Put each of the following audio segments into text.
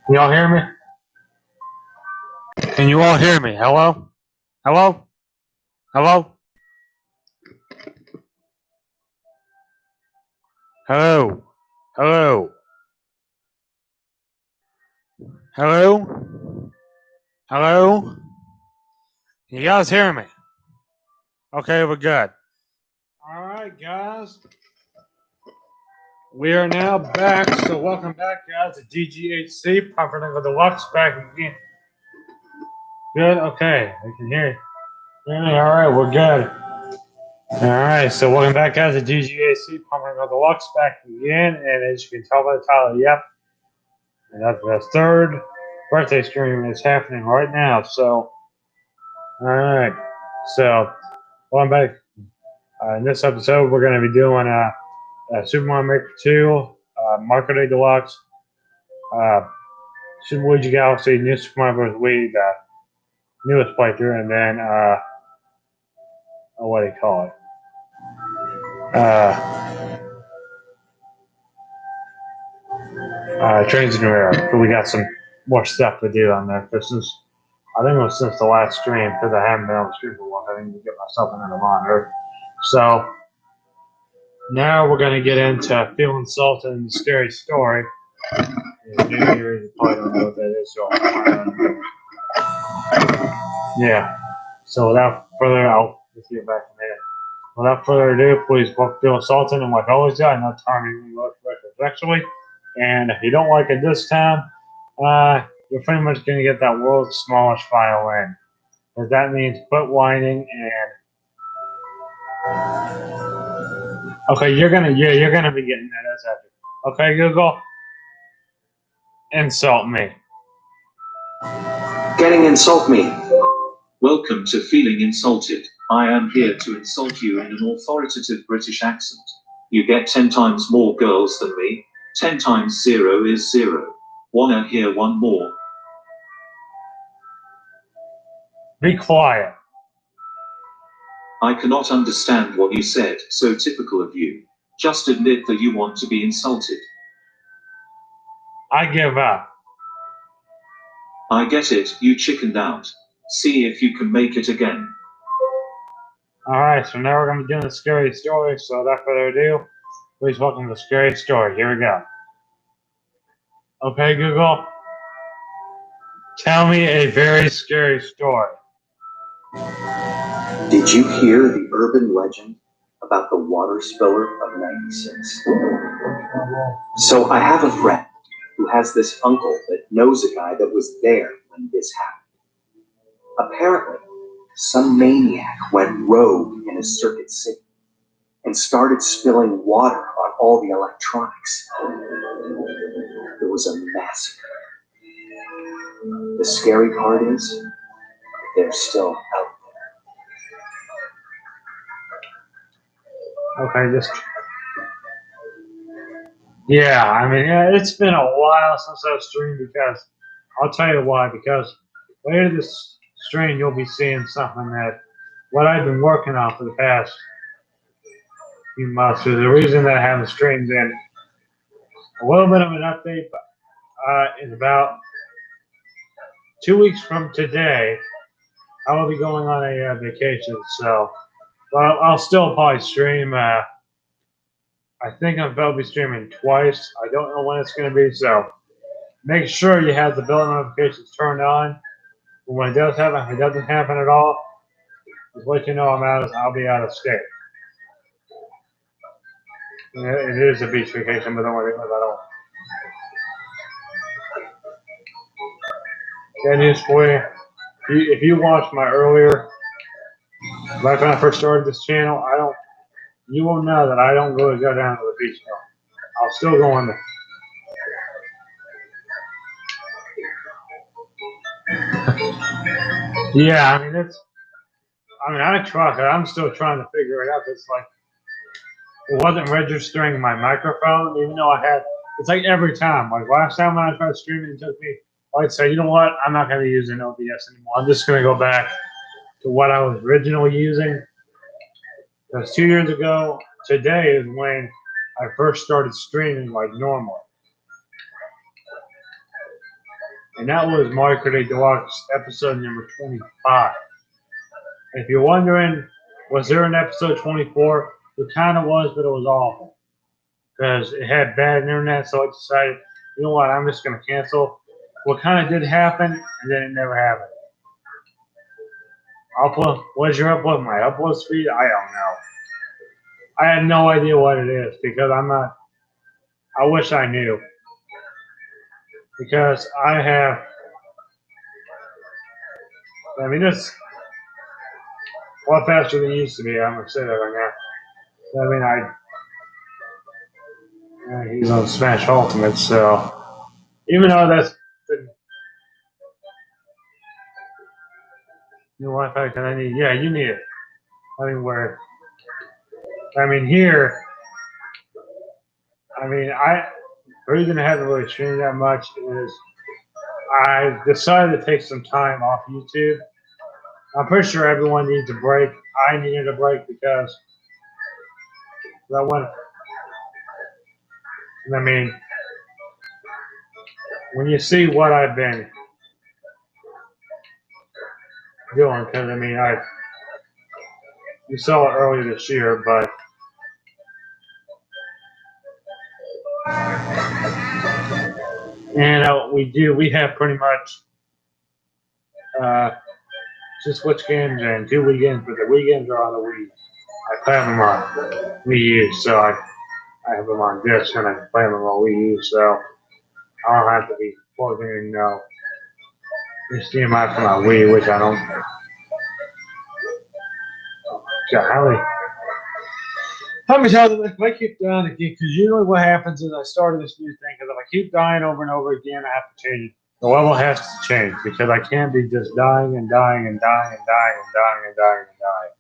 Can y'all hear me? Can you all hear me? Hello? Hello? Hello? Hello? Hello? Hello? Hello? You guys hear me? Okay, we're good. Alright, guys. We are now back, so welcome back, guys, to DGHC. Pumpernickel Deluxe back again. Good? Okay, I can hear you. Hear me? Alright, we're good. Alright, so welcome back, guys, to DGHC. Pumpernickel Deluxe back again, and as you can tell by the title, yep, and that's the third birthday stream is happening right now. So, all right. So, welcome back. In this episode, we're going to be doing Super Mario Maker 2, Marco Day Deluxe, Super Luigi Galaxy, New Super Mario Bros. Wii, the newest playthrough, and then, what do you call it? Trains in New Era. But we got some more stuff to do on there. This is, I think it was since the last stream, because I haven't been on the stream for a while. I need to get myself another monitor. So, now we're going to get into Feeling Salted and the Scary Story. New Year's, you probably don't know what that is, so yeah. So without further, I'll see you back in a minute. Without further ado, please welcome Feeling Salted, and like always, I know timing sexually. And if you don't like it this time, you're pretty much going to get that world's smallest violin. Because that means foot whining and okay, you're gonna be getting that as after. Okay, Google, insult me. Getting insult me. Welcome to Feeling Insulted. I am here to insult you in an authoritative British accent. You get 10 times more girls than me. 10 times 0 is 0. Wanna hear one more? Be quiet. I cannot understand what you said, so typical of you. Just admit that you want to be insulted. I give up. I get it, you chickened out. See if you can make it again. Alright, so now we're going to be doing the scary story, so without further ado, please welcome the scary story. Here we go. Okay, Google, tell me a very scary story. Did you hear the urban legend about the water spiller of 96? So I have a friend who has this uncle that knows a guy that was there when this happened. Apparently, some maniac went rogue in a circuit city and started spilling water on all the electronics. It was a massacre. The scary part is, they're still out there. Okay, just... Yeah, I mean, it's been a while since I've streamed because... I'll tell you why, because later this stream you'll be seeing something that... What I've been working on for the past few months. There's a reason that I haven't streamed in. A little bit of an update, in about 2 weeks from today, I will be going on a vacation, so well, I'll still probably stream. I think I'll be streaming twice. I don't know when it's going to be, so make sure you have the bell notifications turned on. When it does happen, if it doesn't happen at all, just let you know I'll be out of state. It is a beach vacation, but don't worry about it at all. Got news for you. If you watched my earlier, right when I first started this channel, you will know that I don't really go down to the beach now. I'll still go on there. Yeah, I tried. I'm still trying to figure it out. It's like, it wasn't registering my microphone, even though it's like every time. Like last time when I tried streaming, it took me, I'd say, you know what? I'm not going to use an OBS anymore. I'm just going to go back to what I was originally using. Because 2 years ago, today is when I first started streaming like normal. and that was Marketing Deluxe episode number 25. If you're wondering, was there an episode 24? It kind of was, but it was awful because it had bad internet. So I decided, you know what, I'm just going to cancel. What kind of did happen, and then it never happened. What's your upload? My upload speed? I don't know. I have no idea what it is because I'm not. I wish I knew because I have. I mean, it's a lot faster than it used to be. I'm gonna say that right now. I mean, he's on Smash Ultimate, so even though that's the new Wi-Fi, can I need? Yeah, you need it. I mean, here. I mean, the reason I haven't really streamed that much is I decided to take some time off YouTube. I'm pretty sure everyone needs a break. I needed a break because I went. I mean, when you see what I've been doing, because I mean, you saw it earlier this year, but and we have pretty much just switch games in 2 weekends, but the weekends are on the Wii. I play them on Wii U, so I have them on disc and I can play them on Wii U, so I don't have to be plugging in HDMI for my Wii, which I don't. God, how many times if I keep dying again? Because usually what happens is I started this new thing, because if I keep dying over and over again, I have to change it. The level has to change because I can't be just dying and dying and dying and dying and dying and dying and dying.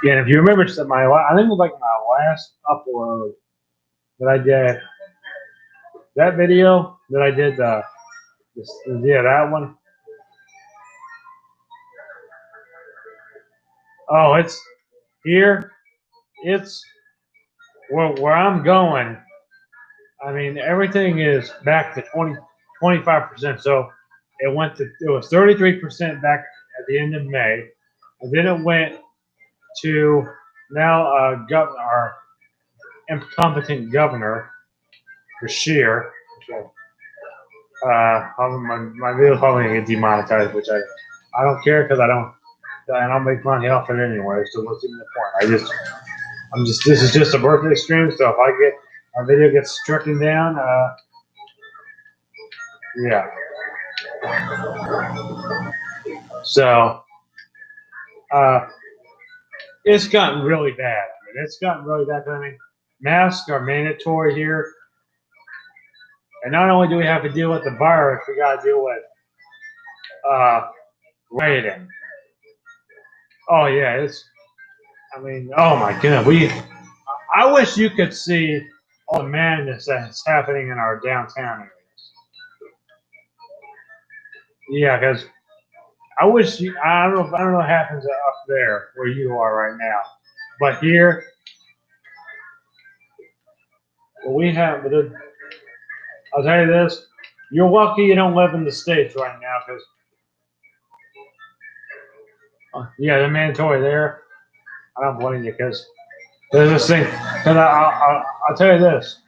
Yeah, and if you remember, I think it was like my last upload that I did. That video that I did, that one. Oh, it's here. It's where I'm going. I mean, everything is back to 25%. So it was 33% back at the end of May, and then it went to now our incompetent governor, Bashir. My video is probably gonna get demonetized, which I don't care because I don't make money off it anyway. So what's even the point? This is just a birthday stream, so if our video gets stricken down, yeah. So, it's gotten really bad. I mean, it's gotten really bad. I mean, masks are mandatory here. And not only do we have to deal with the virus, we got to deal with rioting. Oh, yeah, oh my goodness. I wish you could see all the madness that's happening in our downtown areas. Yeah, because I don't know what happens up there where you are right now. But here, I'll tell you this, you're lucky you don't live in the States right now because, they're mandatory there. I don't blame you because there's this thing. Because I'll tell you this,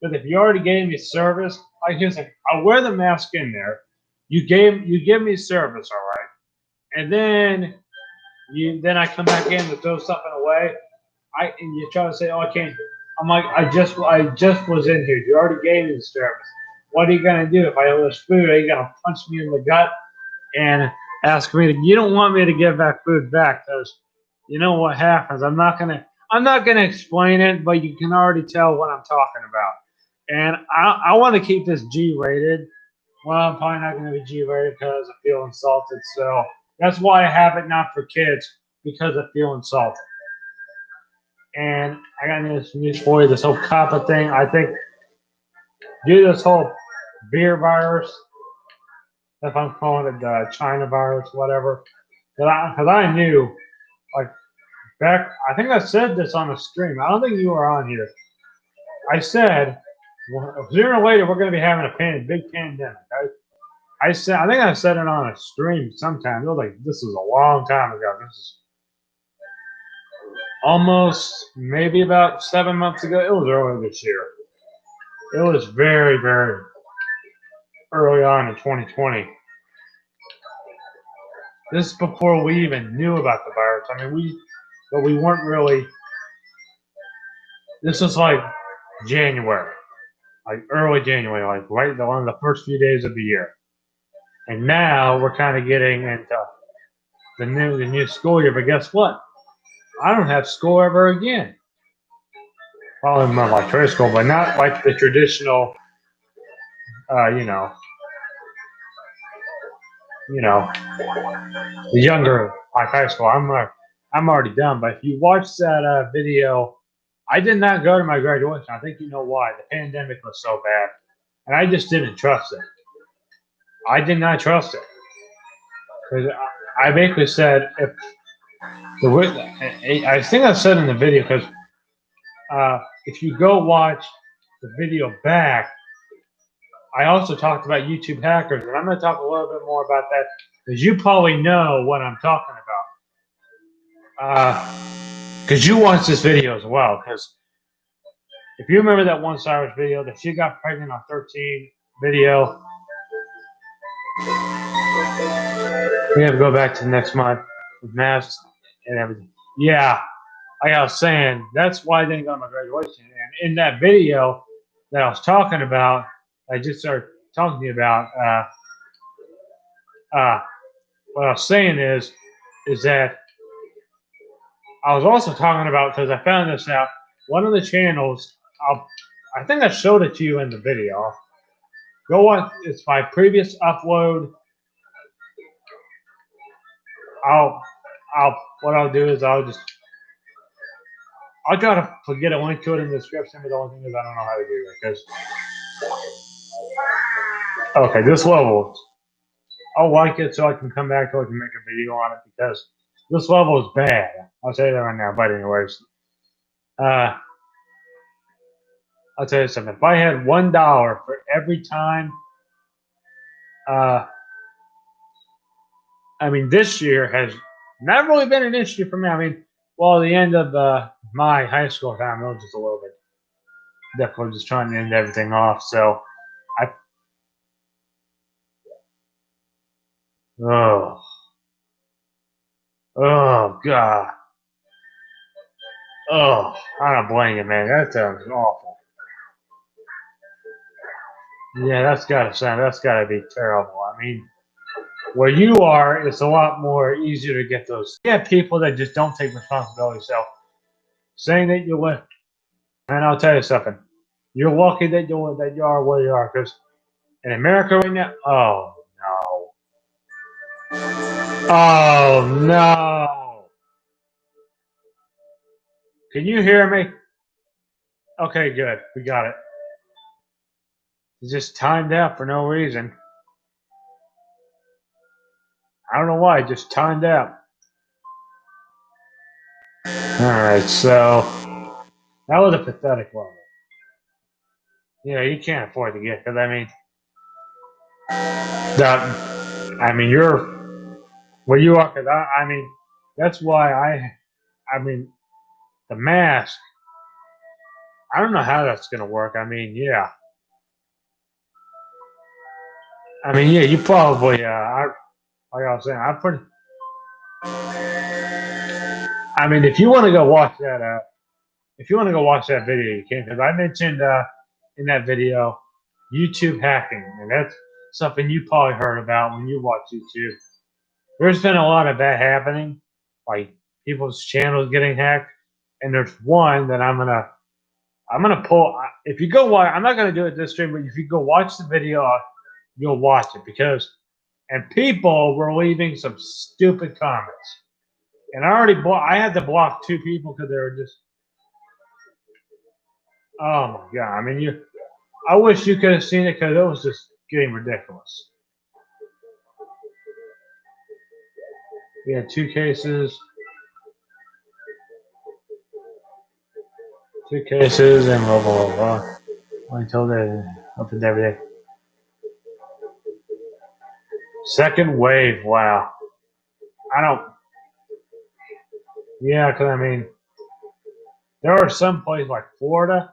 because if you already gave me service, I'll wear the mask in there. You give me service, all right, and then I come back in to throw something away. And you try to say, oh, I can't. I'm like, I just was in here. You already gave me the service. What are you gonna do if I owe this food? Are you gonna punch me in the gut and ask me you don't want me to give that food back? Because you know what happens. I'm not gonna explain it, but you can already tell what I'm talking about. And I want to keep this G-rated. Well, I'm probably not going to be G-rated because I feel insulted. So that's why I have it not for kids, because I feel insulted. And I got news for you. This whole COPPA thing, I think, due to this whole beer virus, if I'm calling it the China virus, whatever, because I knew like back. I think I said this on the stream. I don't think you were on here. I said, well, sooner or later we're going to be having a big pandemic. I said, I think I said it on a stream sometime. It was like this was a long time ago. This is almost maybe about 7 months ago. It was early this year. It was very, very early on in 2020. This is before we even knew about the virus. I mean, but we weren't really. This was like January, like early January, like right one of the first few days of the year. And now we're kind of getting into the new school year. But guess what? I don't have school ever again. Probably more like trade school, but not like the traditional, you know, the younger like high school. I'm already done. But if you watch that video, I did not go to my graduation. I think you know why. The pandemic was so bad, and I just didn't trust it. I did not trust it because I basically said if I think I said in the video because if you go watch the video back, I also talked about YouTube hackers, and I'm going to talk a little bit more about that because you probably know what I'm talking about. Because you watched this video as well. Because if you remember that one Cyrus video, that she got pregnant on 13 video, we have to go back to the next month with masks and everything. Yeah, like I was saying, that's why I didn't go to my graduation. And in that video that I was talking about, I just started talking to you about. What I was saying is that I was also talking about because I found this out. One of the channels, I think I showed it to you in the video. Go on. It's my previous upload. What I'll do is I'll try to get a link to it in the description. But the only thing is I don't know how to do it because okay, this level. I'll like it so I can come back so I can make a video on it because this level is bad. I'll say that right now. But anyways, I'll tell you something. If I had $1 for every time, I mean, this year has not really been an issue for me. I mean, well, the end of my high school time, it was just a little bit difficult, just trying to end everything off. So, oh God. Oh, I don't blame you, man. That sounds awful. Yeah, that's gotta be terrible. I mean, where you are, it's a lot more easier to get those. You have people that just don't take responsibility. So, saying that you live, and I'll tell you something, you're lucky that you are where you are, because in America right now, oh no, can you hear me? Okay, good, we got it. It just timed out for no reason. I don't know why, it just timed out. Alright, so that was a pathetic level. Yeah, you can't afford to get, because I mean, you're where you are, because I mean, that's why I mean, the mask, I don't know how that's going to work. I mean, yeah. You probably, like I was saying, I mean, if you want to go watch that, video, you can, because I mentioned in that video YouTube hacking, and that's something you probably heard about when you watch YouTube. There's been a lot of that happening, like people's channels getting hacked, and there's one that I'm gonna pull. If you go watch, I'm not gonna do it this stream, but if you go watch the video, you'll watch it and people were leaving some stupid comments, and I had to block 2 people because they were just, oh my God. I mean, I wish you could have seen it because it was just getting ridiculous. We had 2 cases. 2 cases and blah, blah, blah. Until they opened every day. Second wave, wow. I don't, yeah, because I mean, there are some places like Florida,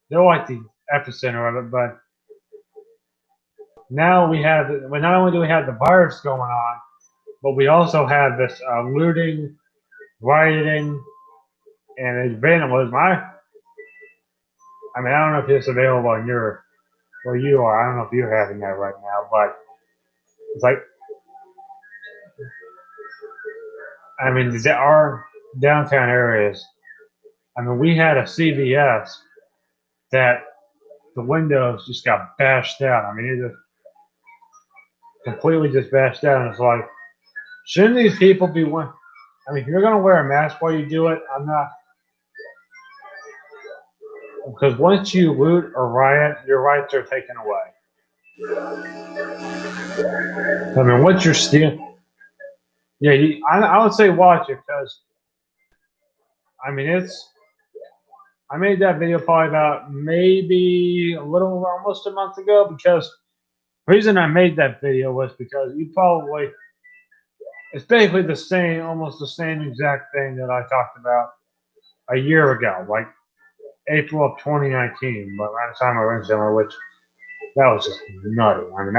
they're like the epicenter of it, but now we have, well, not only do we have the virus going on, but we also have this looting, rioting, and it's vandalism. I mean, I don't know if it's available on your, where you are. I don't know if you're having that right now, but it's like, I mean, our downtown areas, I mean, we had a CVS that the windows just got bashed out. I mean, it just completely just bashed out. And it's like, shouldn't these people be one? I mean, if you're going to wear a mask while you do it, I'm not. Because once you loot or riot, your rights are taken away. I mean, once you're stealing, yeah, I would say watch it because, I mean, I made that video probably about maybe a little over almost a month ago because the reason I made that video was because it's basically the same, almost the same exact thing that I talked about a year ago, like April of 2019, but around the time I went somewhere, which that was just nutty. I mean,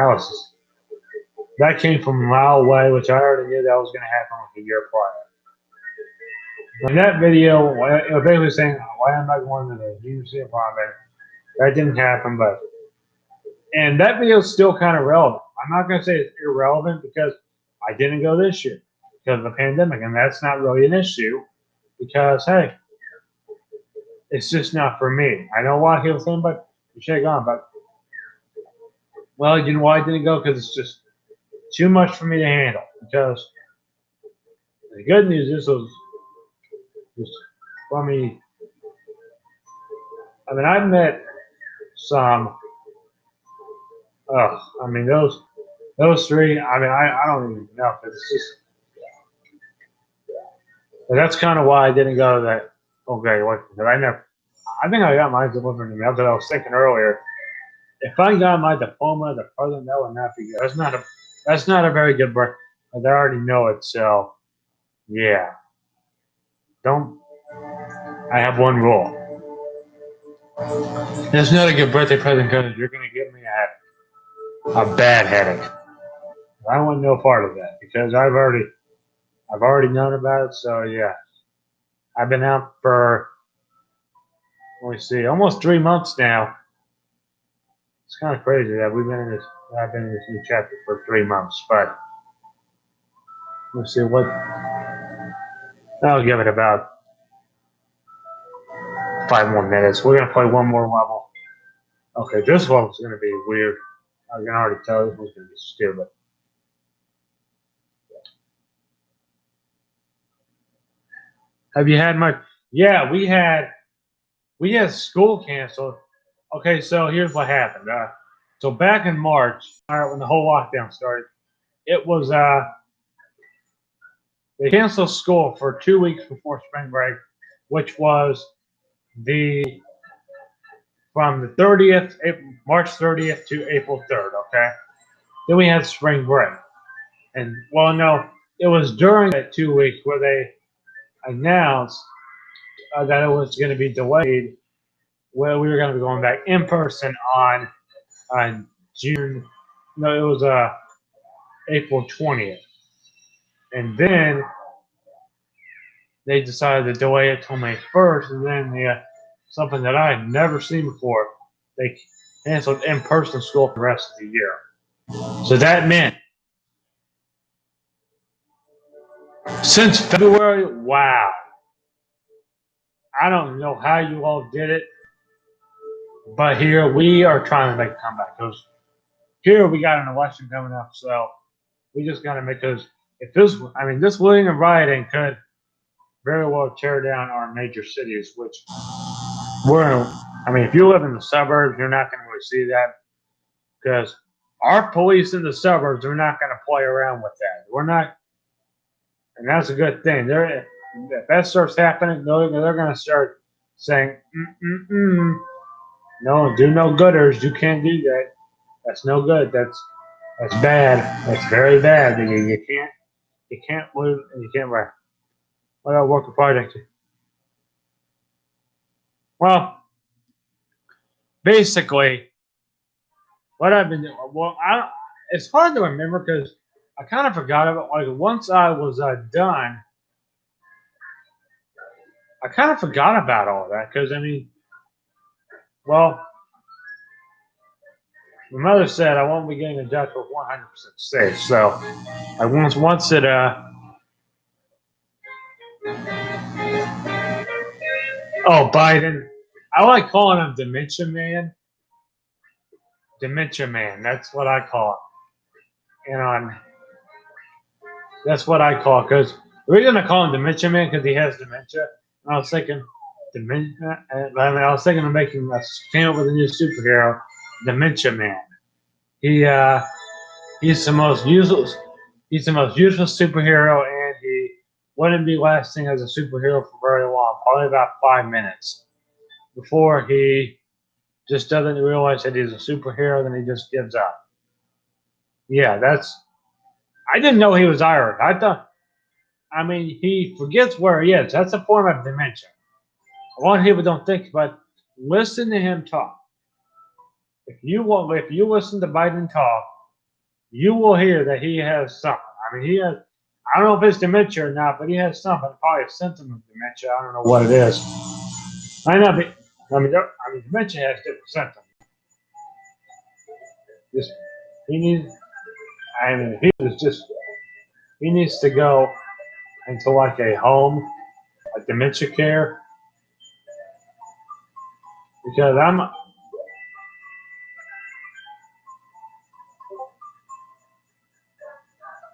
that came from a mile away, which I already knew that was going to happen like a year prior. In that video, it was basically saying, why am I going to the University of Harvard? That didn't happen, and that video is still kind of relevant. I'm not going to say it's irrelevant because I didn't go this year because of the pandemic, and that's not really an issue because, hey, it's just not for me. I know a lot of people saying, but you should have gone, but, well, you know why I didn't go? Because it's just too much for me to handle. Because the good news is, just let me. I mean, I've met some. I mean, those three. I mean, I don't even know because it's just. That's kind of why I didn't go to that. Okay, what? I think I got mine delivered to me. That's what I was thinking earlier. If I got my diploma, the present, that would not be good. That's not a very good birth. They already know it, so yeah. Don't. I have one rule. It's not a good birthday present because you're gonna give me a bad headache. I don't want no part of that because I've already known about it. So yeah, I've been out for, let me see, almost 3 months now. It's kind of crazy that I've been in this new chapter for 3 months, but let's see what. I'll give it about 5 more minutes. We're gonna play one more level. Okay, this level's gonna be weird. I can already tell this one's gonna be stupid. Have you had much? Yeah, we had school canceled. Okay, so here's what happened. So back in March, all right, when the whole lockdown started, it was they canceled school for 2 weeks before spring break, which was from the 30th, March 30th to April 3rd. Okay, then we had spring break, and well, no, it was during that 2 weeks where they announced that it was going to be delayed. Well, we were going to be going back in person on June. No, it was April 20th, and then they decided to delay it till May 1st, and then something that I had never seen before, they canceled in-person school for the rest of the year. So that meant since February, wow. I don't know how you all did it, but here we are trying to make a comeback. Because here we got an election coming up, so we just got to make those. This looting and rioting could very well tear down our major cities, which if you live in the suburbs, you're not going to really see that because our police in the suburbs are not going to play around with that. We're not, and that's a good thing. If that starts happening, they're going to start saying, no, do no gooders. You can't do that. That's no good. That's bad. That's very bad. You can't live and you can't write. What a work of project. Well, basically, what I've been doing. Well, it's hard to remember because I kind of forgot about it. Like once I was done, I kind of forgot about all that because I mean, well, my mother said I won't be getting a death with 100% safe. So I once it oh, Biden. I like calling him Dementia Man. Dementia Man. That's what I call it. And that's what I call it. Because we're going to call him Dementia Man because he has dementia. And I was thinking, dementia. I was thinking of making a came up with a new superhero, Dementia Man. He's the most useless. He's the most useless superhero, and he wouldn't be lasting as a superhero for very long. Probably about 5 minutes before he just doesn't realize that he's a superhero, then he just gives up. Yeah, I didn't know he was Irish. I mean, he forgets where he is. That's a form of dementia. A lot of people don't think, but listen to him talk. If you listen to Biden talk, you will hear that he has something. I mean, he has. I don't know if it's dementia or not, but he has something. Probably a symptom of dementia. I don't know what it is. I know. Dementia has different symptoms. Just he needs. I mean, he needs to go into like a home, like dementia care, because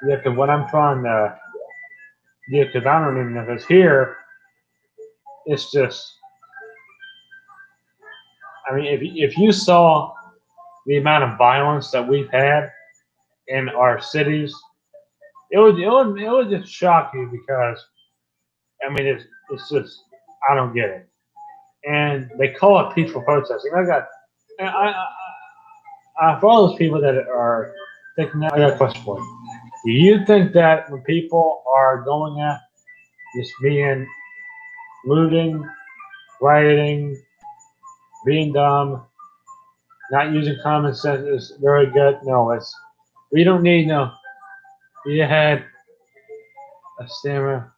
because what I'm trying to, because I don't even know if it's here. It's just, I mean, if you saw the amount of violence that we've had in our cities, it would just shock you because, I mean, it's just, I don't get it. And they call it peaceful protesting. For all those people that are thinking that, I got a question for you. Do you think that when people are going at just being looting, rioting, being dumb, not using common sense is very good? No, we don't need no. You had a stammer.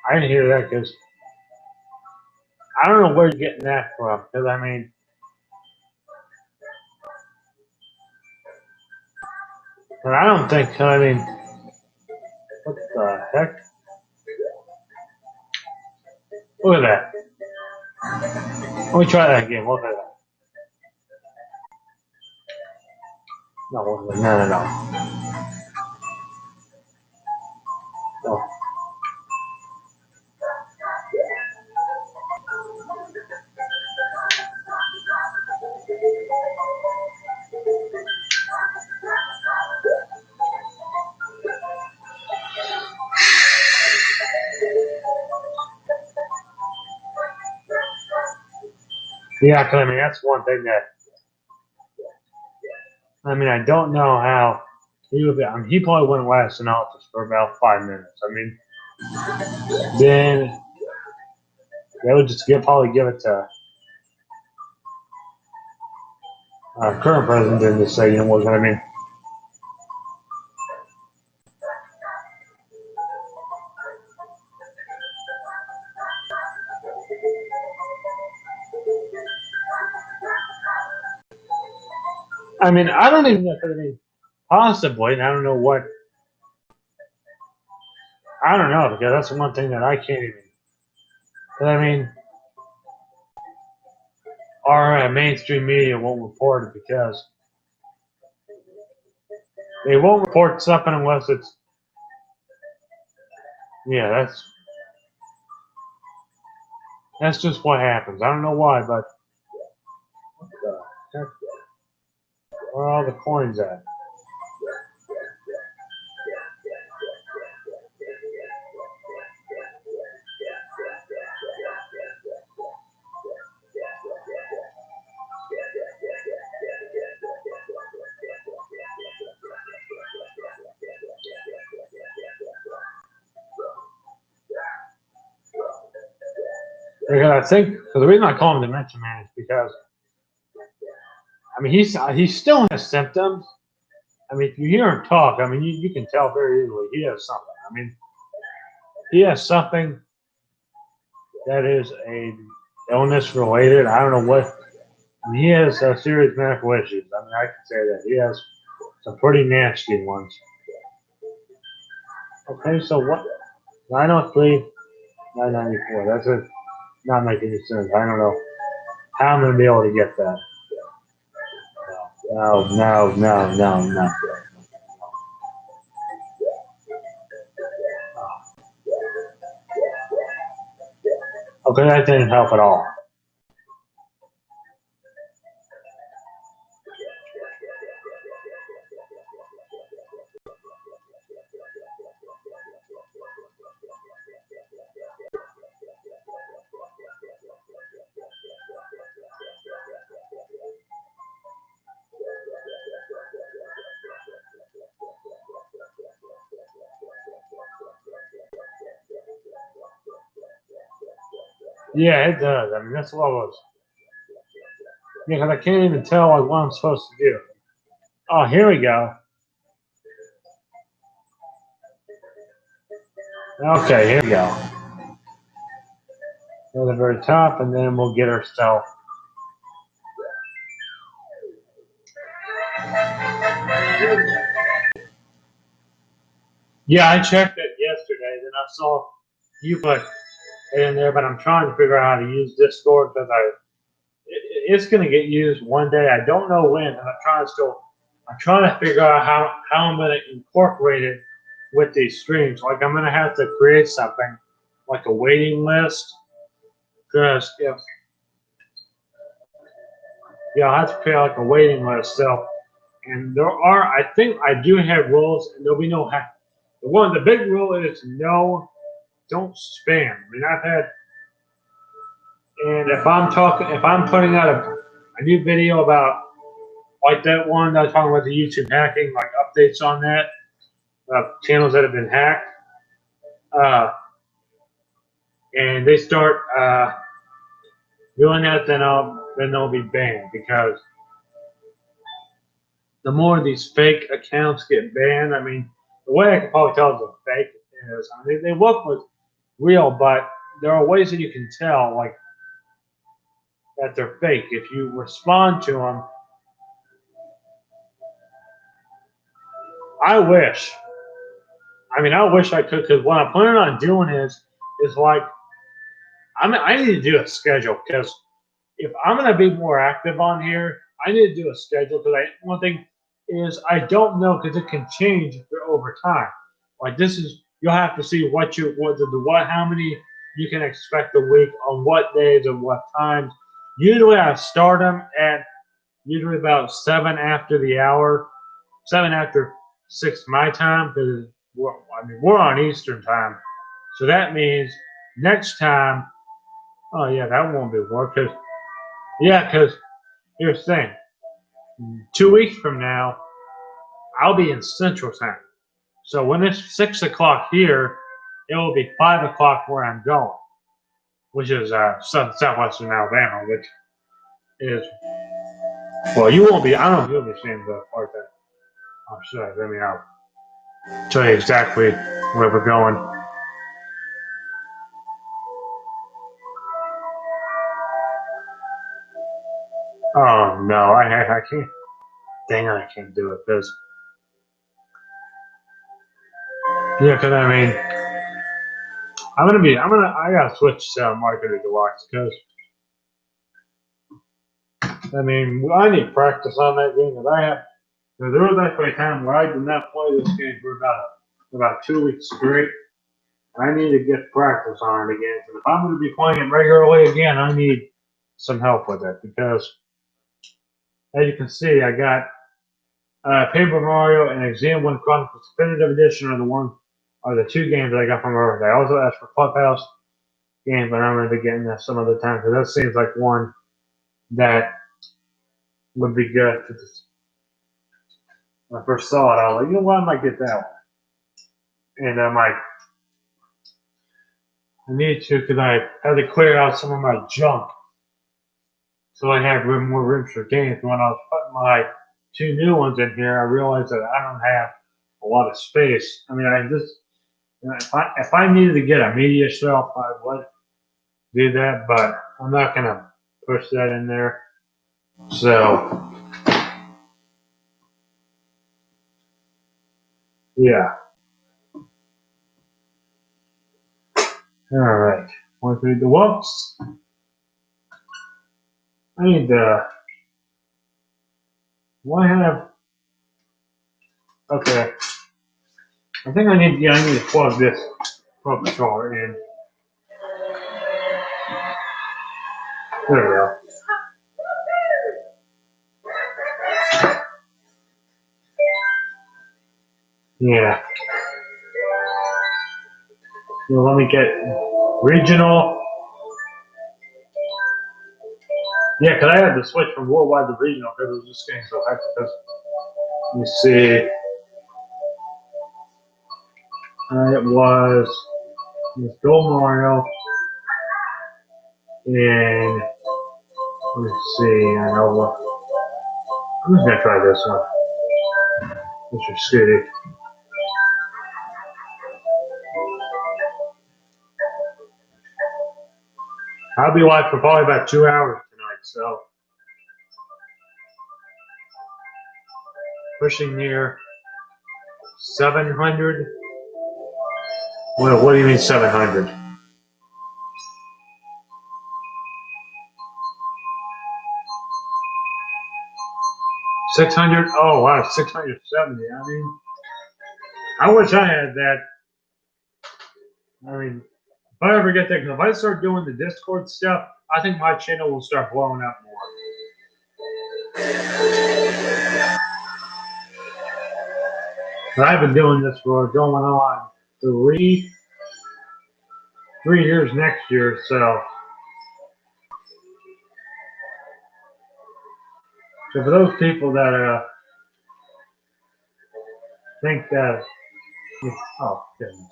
I didn't hear that because I don't know where you're getting that from. Because I mean, but I don't think. I mean, what the heck? Look at that. Let me try that again. Look at that. No. No. Yeah, because I mean that's one thing that I mean I don't know how he would be. I mean, he probably wouldn't last in office for about 5 minutes. I mean, then they would just probably give it to current president and just say, you know what I mean. I mean, I don't even know if I mean possibly, and I don't know what. I don't know because that's one thing that I can't even. I mean, our mainstream media won't report it because they won't report something unless it's. Yeah, that's just what happens. I don't know why, but what the heck? Where are all the coins at? Because I think, because the reason I call him Dementia Man is because, I mean, he still has symptoms. I mean, if you hear him talk, I mean, you can tell very easily he has something. I mean, he has something that is a illness related. I don't know what. I mean, he has serious medical issues. I mean, I can say that he has some pretty nasty ones. Okay, so what? 903, 994. That's it. Not making any sense. I don't know how I'm gonna be able to get that. No, no, no, no, no. Okay, that didn't help at all. Yeah, it does. I mean, that's what I was. Yeah, because I can't even tell like what I'm supposed to do. Oh, here we go. Okay, here we go. Go to the very top, and then we'll get ourselves. Yeah, I checked it yesterday. Then I saw you put it in there, but I'm trying to figure out how to use Discord because it's going to get used one day. I don't know when, and I'm trying to figure out how I'm going to incorporate it with these streams. Like I'm going to have to create something like a waiting list because if yeah, I have to create like a waiting list. So, and I think I do have rules, and there'll be no hack. The big rule is no, don't spam. I mean, and if I'm putting out a new video about like that one that I was talking about the YouTube hacking, like updates on that, channels that have been hacked, uh, and they start doing that, then they'll be banned because the more these fake accounts get banned, I mean, the way I can probably tell it's a fake is, I mean, they look with real, but there are ways that you can tell, like, that they're fake. If you respond to them, I wish. I wish I could, because what I'm planning on doing is like, I need to do a schedule because if I'm going to be more active on here, I need to do a schedule because one thing is I don't know because it can change over time. Like you'll have to see how many you can expect a week on what days and what times. Usually I start them at usually about 7 after 6 my time because we're on Eastern time. So that means next time, oh yeah, that won't be work because here's the thing. 2 weeks from now, I'll be in Central Time. So when it's 6 o'clock here, it will be 5 o'clock where I'm going, which is southwestern Alabama, which is well, you won't be. I don't know if you'll be seeing the part that I'm sure. I mean, I'll tell you exactly where we're going. Oh no, I can't. Dang it, I can't do it because I mean, I gotta switch to Marketer Deluxe because I mean, I need practice on that game that I have. There was actually a time where I did not play this game for about 2 weeks straight. I need to get practice on it again. If I'm going to be playing it regularly again, I need some help with it because, as you can see, I got Paper Mario and Xenoblade Chronicles Definitive Edition are the two games that I got from her. I also asked for Clubhouse game, but I'm going to be getting that some other time because that seems like one that would be good. When I first saw it, I was like, you know what, I might get that one. And I'm like, I need to because I had to clear out some of my junk. So I have more room for games. When I was putting my 2 new ones in here, I realized that I don't have a lot of space. I mean, I just, if I needed to get a media shelf, I would do that, but I'm not going to push that in there. So, yeah. All right. Want to read the whoops? I need to. Why have? Okay. I think I need. Yeah, I need to plug this controller in. There we go. Yeah. So let me get regional. Yeah, because I had to switch from worldwide to regional because it was just getting so hectic. Let me see. It was Gold Mario, and let me see. I know what. I'm just gonna try this one. Mr. City. I'll be live for probably about 2 hours tonight, so pushing near 700. What do you mean 700? 600? Oh wow, 670. I mean, I wish I had that. I mean, if I ever get that, if I start doing the Discord stuff, I think my channel will start blowing up more. But I've been doing this for going on three years next year, so for those people that think that, oh goodness,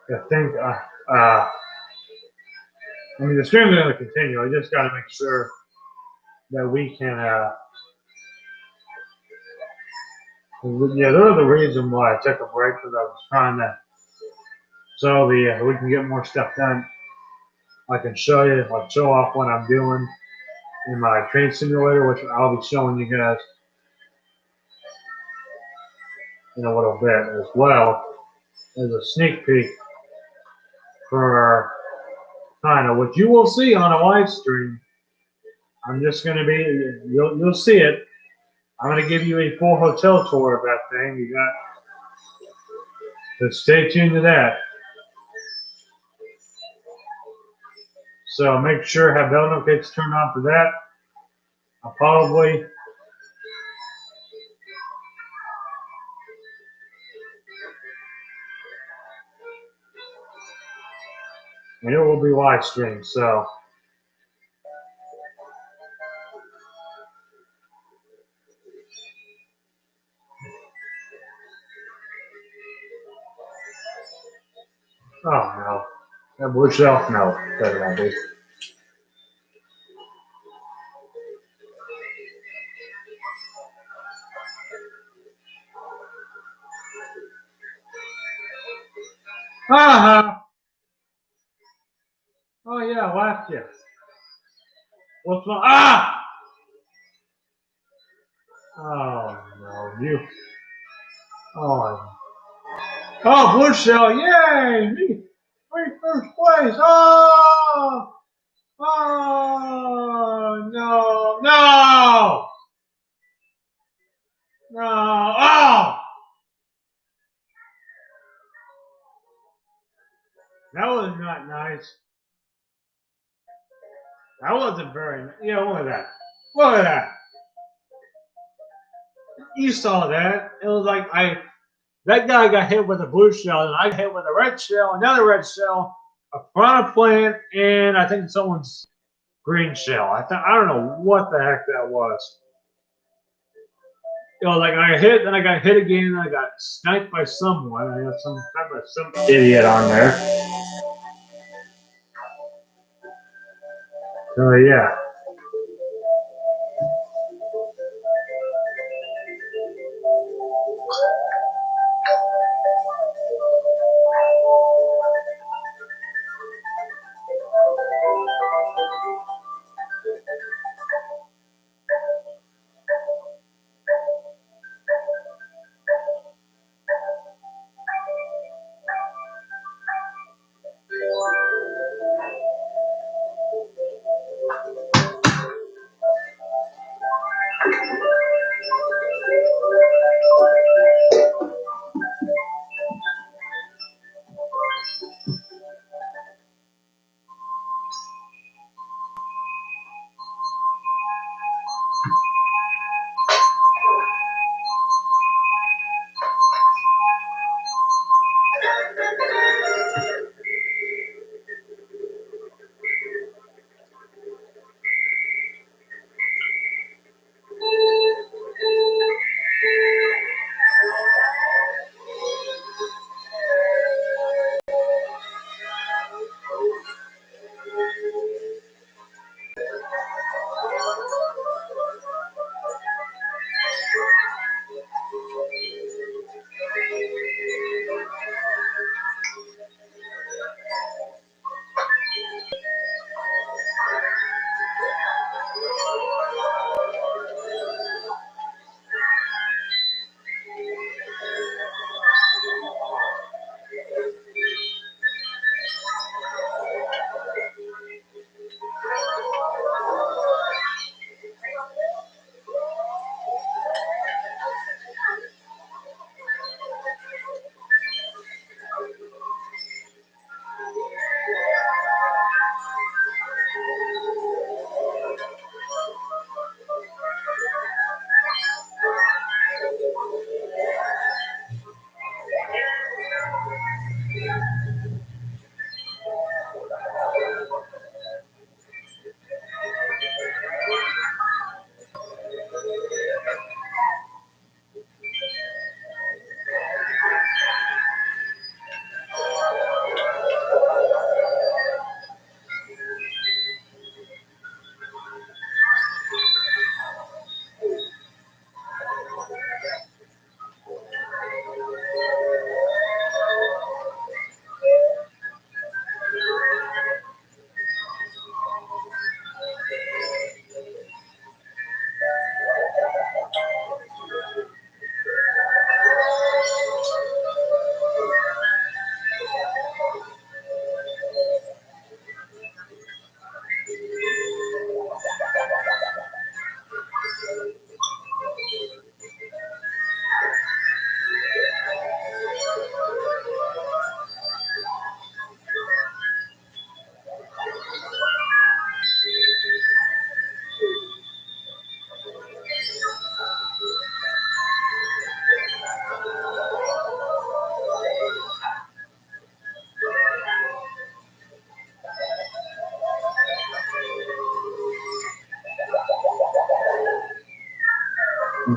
I think I mean the stream's going to continue. I just got to make sure that we can. Yeah, they're the reason why I took a break because I was trying to so we can get more stuff done. I can show you, like show off what I'm doing in my train simulator, which I'll be showing you guys in a little bit as well as a sneak peek for kind of what you will see on a live stream. I'm just going to be, you'll see it. I'm going to give you a full hotel tour of that thing. You got to stay tuned to that. So make sure have bell notifications turned on for that. I'll probably and it will be live streamed. So oh no, that blue shelf, no, better not be. Uh-huh. Oh yeah, last year. What's wrong? Ah! Oh no, you. Oh. Oh, blue shell! Yay! Me, first place! Oh! Oh no! No! No! Oh! That was not nice. That wasn't very nice. Yeah, look at that. Look at that. You saw that. It was like that guy got hit with a blue shell, and I got hit with a red shell, another red shell, a piranha plant, and I think someone's green shell. I don't know what the heck that was. You know, like I got hit, then I got hit again, and I got sniped by someone. I got some idiot on there. So yeah.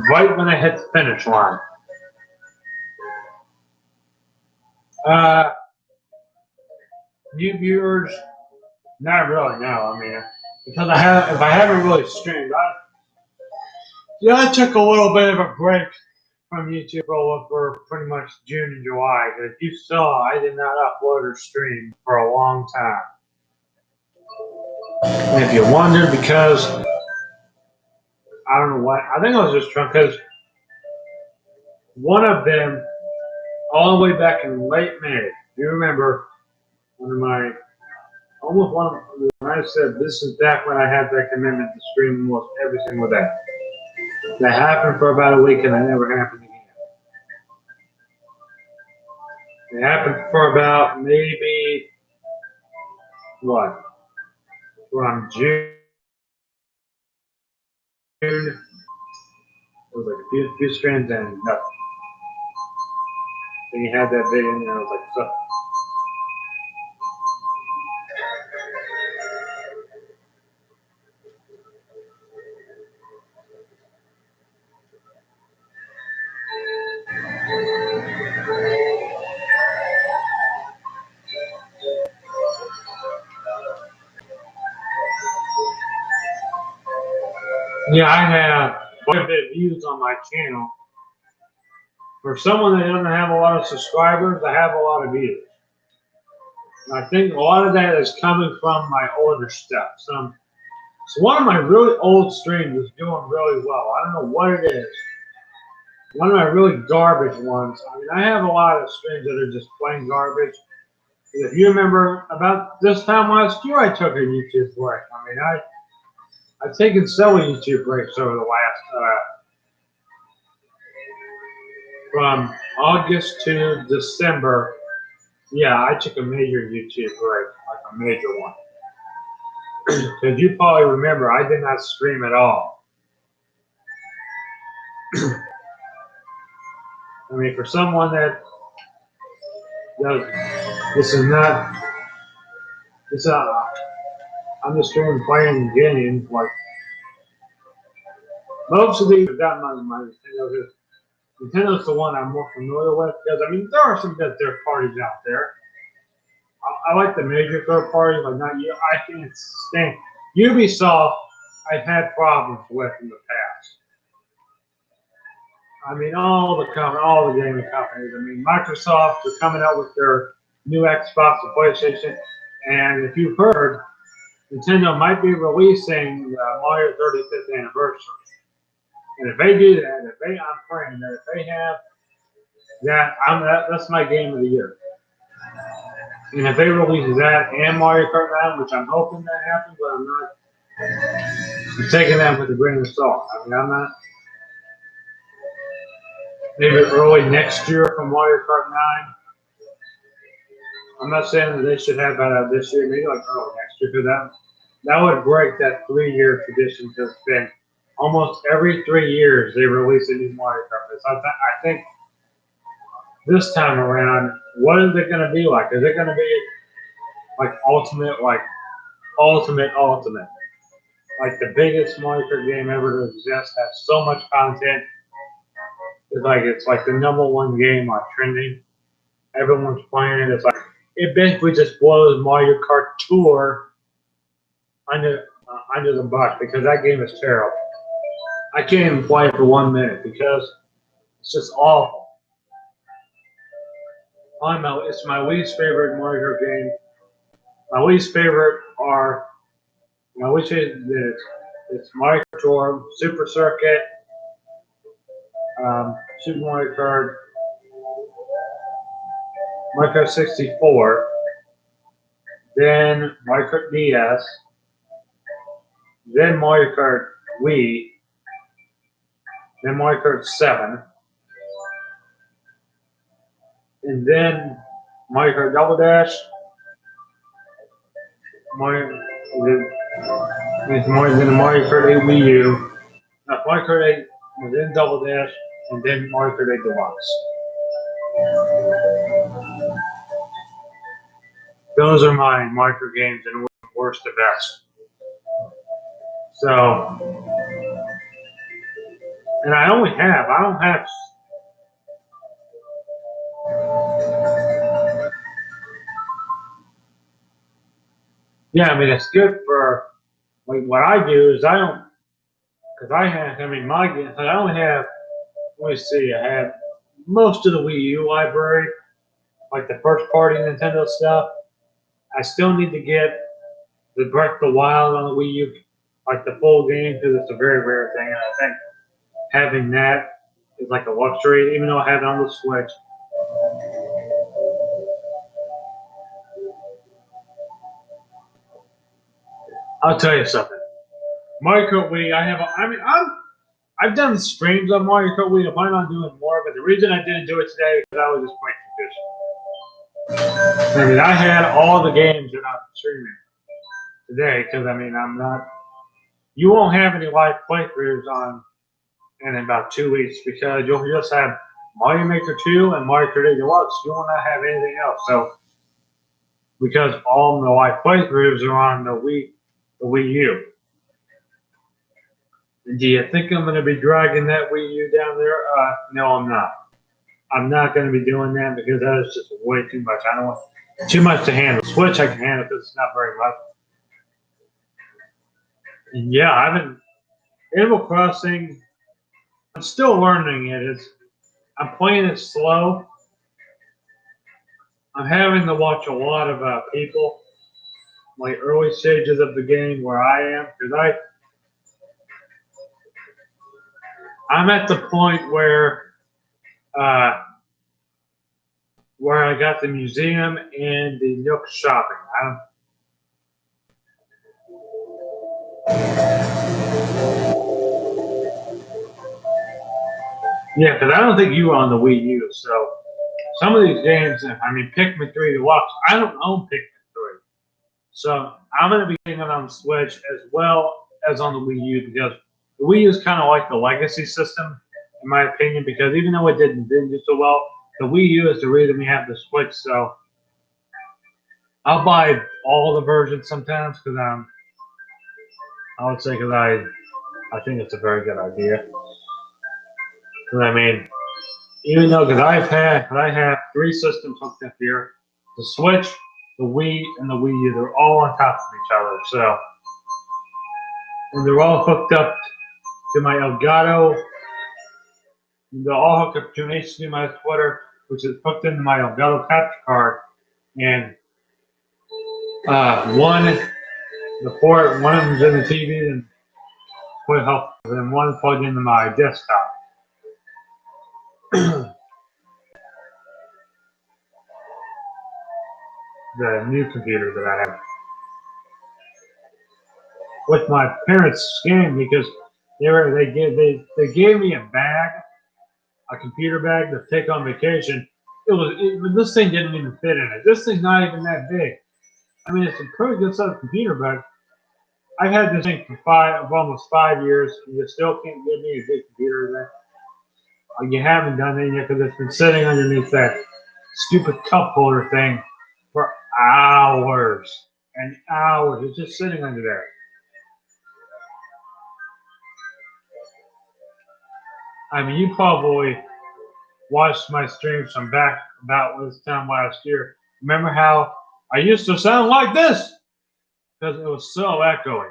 Right when I hit the finish line. New viewers, not really, no. I mean, because if I haven't really streamed, I took a little bit of a break from YouTube for pretty much June and July. Because you saw, I did not upload or stream for a long time. And if you wondered, because I don't know what, I think I was just trying, because one of them, all the way back in late May, do you remember one of my, almost one of, when I said this is back when I had that commitment to stream almost every single day. That happened for about a week and it never happened again. It happened for about maybe, what, from June. It was like a few strands and nothing. Then you had that video and I was like, so. Yeah, I have quite a bit of views on my channel. For someone that doesn't have a lot of subscribers, I have a lot of views. And I think a lot of that is coming from my older stuff. So one of my really old streams is doing really well. I don't know what it is. One of my really garbage ones. I mean, I have a lot of streams that are just plain garbage. If you remember, about this time last year, I took a YouTube break. I mean, I've taken several YouTube breaks over the last, from August to December. Yeah, I took a major YouTube break, like a major one. Because you probably remember, I did not stream at all. I mean, for someone that does, this is not, this I'm just streaming playing games. Like, most of these have got my Nintendo. Nintendo's the one I'm more familiar with, because, I mean, there are some good third parties out there. I like the major third parties, like not you. I can't stand Ubisoft. I've had problems with in the past. I mean, all the gaming companies. I mean, Microsoft is coming out with their new Xbox and PlayStation, and if you've heard, Nintendo might be releasing Mario 35th anniversary. And if they do that, I'm praying that if they have that, that's my game of the year. And if they release that and Mario Kart 9, which I'm hoping that happens, but I'm not, I'm taking that with a grain of salt. I mean, I'm not. Maybe early next year for Mario Kart 9. I'm not saying that they should have that out this year, maybe like early next year, because that would break that 3-year tradition, because it's been almost every 3 years they release a new Mario Kart. So I think this time around, what is it going to be like? Is it going to be like ultimate? Like the biggest Mario Kart game ever to exist, has so much content. It's like the #1 game on trending. Everyone's playing it. It's like it basically just blows Mario Kart Tour under the bus, because that game is terrible. I can't even play it for 1 minute because it's just awful. It's my least favorite Mario Kart game. My least favorite are it's Mario Kart Tour, Super Circuit, Super Mario Kart, Mario Kart 64, then Mario Kart DS, then Mario Kart Wii, then Mario Kart 7, and then Mario Kart Double Dash, then Mario Kart 8 Wii U, Mario Kart 8, and then Double Dash, and then Mario Kart 8 Deluxe. Those are my Mario Kart games, and worst to best. So, and I don't have. Yeah, I mean, it's good for, like, what I do is I don't, because my games, I only have, let me see, I have most of the Wii U library, like the first party Nintendo stuff. I still need to get the Breath of the Wild on the Wii U, like the full game, because it's a very rare thing, and I think having that is like a luxury, even though I have it on the Switch. I'll tell you something. Mario Kart Wii, I've done streams on Mario Kart Wii. I plan on doing more, but the reason I didn't do it today is because I was just playing tradition. I mean, I had all the games that I'm streaming today, because I mean, you won't have any live playthroughs on in about 2 weeks, because you'll just have Mario Maker 2 and Mario Kart 8 Deluxe. You will not have anything else. So, because all the live playthroughs are on the Wii U. Do you think I'm going to be dragging that Wii U down there? No, I'm not. I'm not going to be doing that, because that is just way too much. I don't want too much to handle. Switch I can handle because it's not very much. And yeah, Animal Crossing, I'm still learning it. I'm playing it slow. I'm having to watch a lot of people, like early stages of the game where I am, because I'm at the point uh, where I got the museum and the Nook shopping. Yeah, because I don't think you were on the Wii U. So some of these games, I mean, Pikmin 3 Deluxe, I don't own Pikmin 3. So I'm going to be getting it on the Switch as well as on the Wii U because the Wii U is kind of like the legacy system, in my opinion, because even though it didn't do so well, the Wii U is the reason we have the Switch. So I'll buy all the versions sometimes because I would say because I think it's a very good idea. Because I mean, even though because I have three systems hooked up here, the Switch, the Wii, and the Wii U. They're all on top of each other. So and they're all hooked up to my Elgato. They're all hooked up to an HDMI splitter, which is hooked into my Elgato capture card, and one one of them's in the TV and quite helpful, and one plugged into my desktop. The new computer that I have. With my parents scammed me because they gave me a bag, a computer bag to take on vacation. This thing didn't even fit in it. This thing's not even that big. I mean, it's a pretty good size computer, but I've had this thing for almost 5 years, and you still can't give me a good computer that you haven't done it yet because it's been sitting underneath that stupid cup holder thing for hours and hours. It's just sitting under there. I mean, you probably watched my streams from back about this time last year. Remember how I used to sound like this? Because it was so echoing.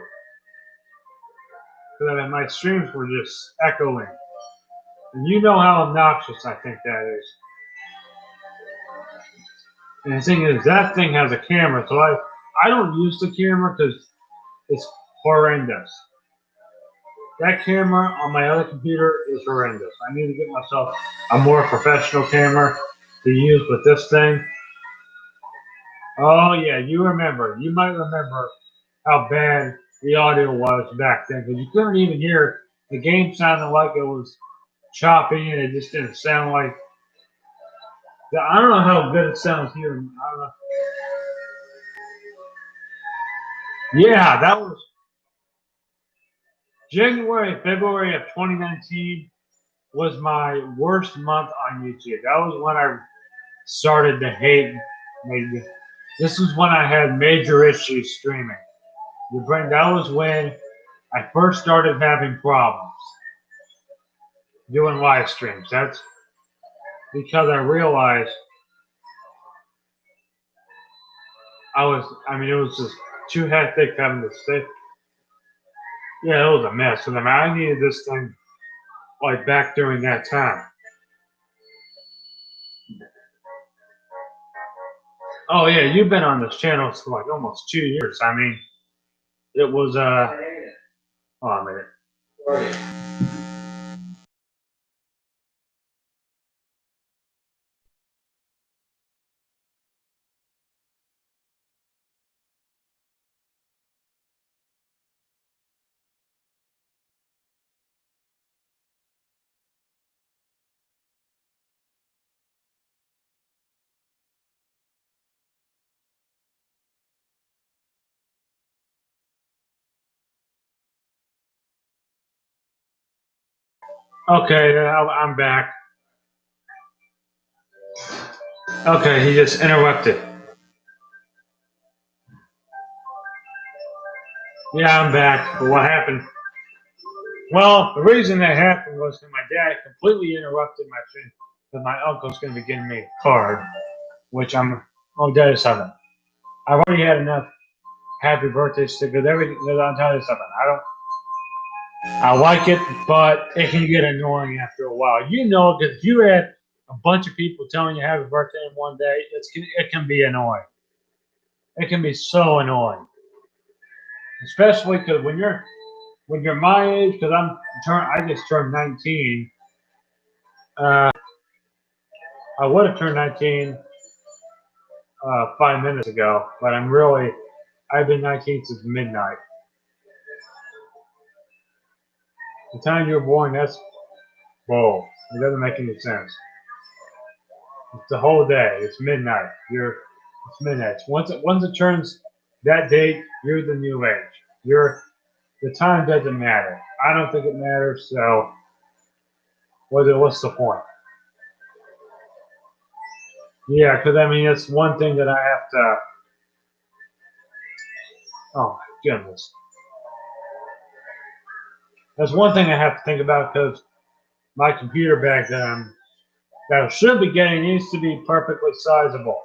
Because my streams were just echoing. And you know how obnoxious I think that is. And the thing is, that thing has a camera, so I don't use the camera because it's horrendous. That camera on my other computer is horrendous. I need to get myself a more professional camera to use with this thing. Oh yeah, you might remember how bad the audio was back then because you couldn't even hear the game sounded like it was choppy and it just didn't sound like. I don't know how good it sounds here. I don't know. Yeah, that was February of 2019 was my worst month on YouTube. That was when I started to hate. This was when I had major issues streaming. That was when I first started having problems doing live streams. That's because I realized it was just too hectic having to stay. Yeah, it was a mess. And I needed this thing like back during that time. Oh yeah, you've been on this channel for like almost 2 years. I mean, it was oh, a minute. Okay, I'm back. Okay, he just interrupted. Yeah, I'm back. But what happened? Well, the reason that happened was that my dad completely interrupted my stream because my uncle's going to be getting me a card, which I'll tell you something. I've already had enough happy birthday stickers, everything. I'll tell you something. I like it, but it can get annoying after a while. You know, because if you had a bunch of people telling you happy birthday in one day, it can be annoying. It can be so annoying, especially because when you're my age, because I just turned 19. Uh, I would have turned 19 5 minutes ago, but I've been 19 since midnight. The time you were born, whoa, it doesn't make any sense. It's the whole day. It's midnight. It's midnight. Once it turns that date, you're the new age. The time doesn't matter. I don't think it matters. So what's the point? Yeah, because I mean, it's one thing that I have to. Oh my goodness, that's one thing I have to think about because my computer bag that I should be getting needs to be perfectly sizable.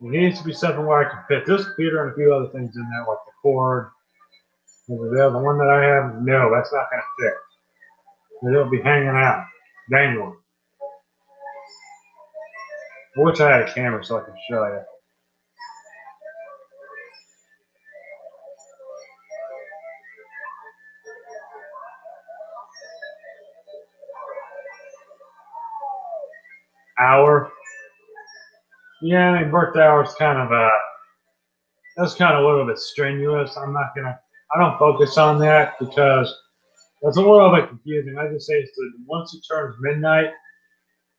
It needs to be something where I can fit this computer and a few other things in there, like the cord. The one that I have, no, that's not going to fit. It'll be hanging out, dangling. I wish I had a camera so I could show you. Hour. Yeah, I mean, birthday hour is that's kind of a little bit strenuous. I don't focus on that because that's a little bit confusing. I just say it's once it turns midnight,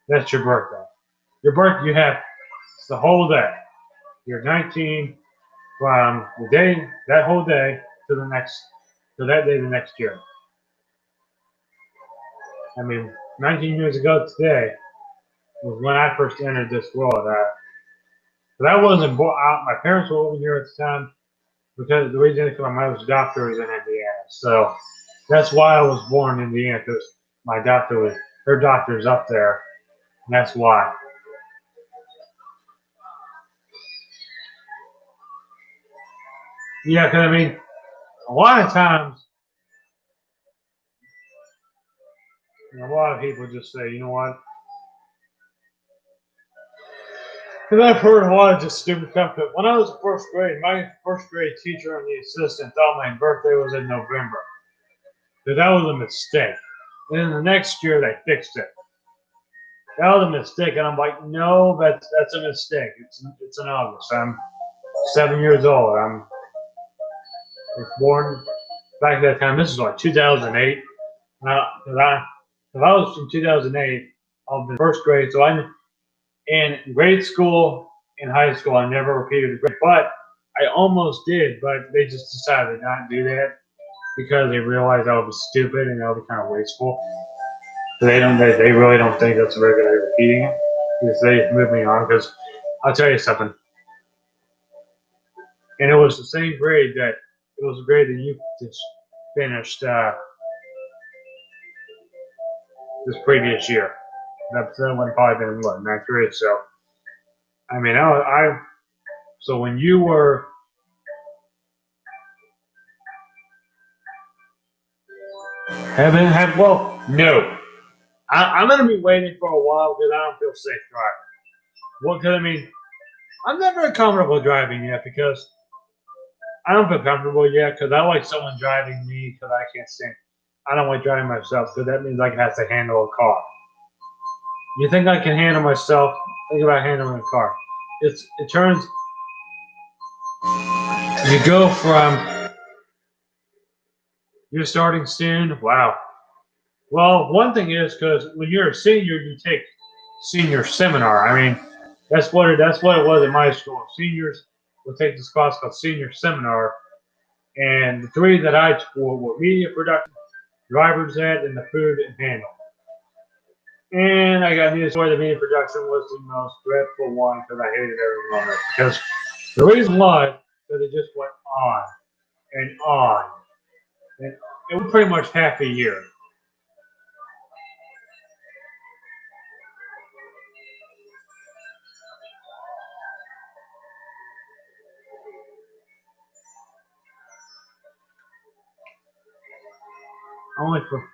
that's your birthday. Your birthday, it's the whole day. You're 19 from that whole day to that day the next year. I mean, 19 years ago today was when I first entered this world. But I wasn't born. My parents were over here at the time because the reason is my mother's doctor is in Indiana. So that's why I was born in Indiana because her doctor's up there. And that's why. Yeah, because I mean, a lot of times, a lot of people just say, you know what? Because I've heard a lot of just stupid stuff. But when I was in first grade, my first grade teacher and the assistant thought my birthday was in November. So that was a mistake. And then the next year they fixed it. That was a mistake, and I'm like, no, that's a mistake. It's in August. I'm 7 years old. I was born back at that time. This is like 2008. If I was from 2008, I was in first grade. So I'm in grade school, in high school. I never repeated the grade, but I almost did. But they just decided not to do that because they realized I was stupid and that would be kind of wasteful. So they really don't think that's very good at repeating it. Because they moved me on. Because I'll tell you something. And it was the same grade that it was the grade that you just finished this previous year. That would probably been what, ninth grade. So I mean, so when you were well, no, I'm gonna be waiting for a while because I don't feel safe driving. Well, because I mean, I'm not very comfortable driving yet because I don't feel comfortable yet because I like someone driving me because I can't stand. I don't like driving myself because that means I have to handle a car. You think I can handle myself? Think about handling a car. It turns. You go from you're starting soon. Wow. Well, one thing is because when you're a senior, you take senior seminar. I mean, that's what it was at my school. Seniors would take this class called senior seminar, and the three that I took were media production, driver's ed, and the food and handle. And I got news for the media production was the most dreadful one because I hated every moment. Because the reason why, because it just went on and on, and it was pretty much half a year. Only for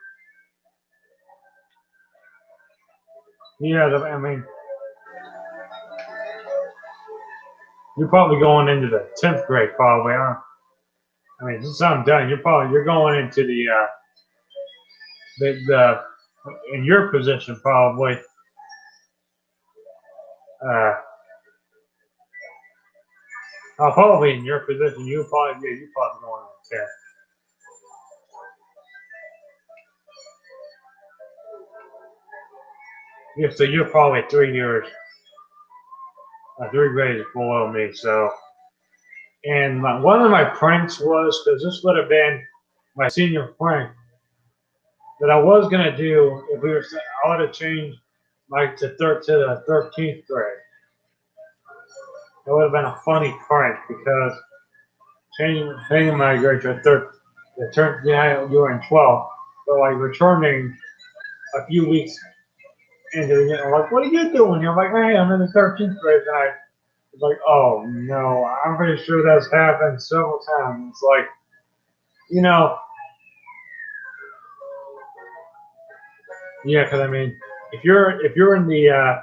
yeah. I mean, you're probably going into the 10th grade, probably. Huh? I mean, since I'm done, you're going into the in your position probably. Probably in your position, you probably going in 10th. Yeah, so you're probably 3 grades below me. So, and one of my pranks was because this would have been my senior prank that I was gonna do if we were. I would have changed to the 13th grade. It would have been a funny prank because changing my grade to you were in 12th, but like returning a few weeks into the year, I'm like, what are you doing? You're like, hey, I'm in the 13th grade, and I was like, oh no, I'm pretty sure that's happened several times. It's like, you know, yeah, because I mean, if you're in the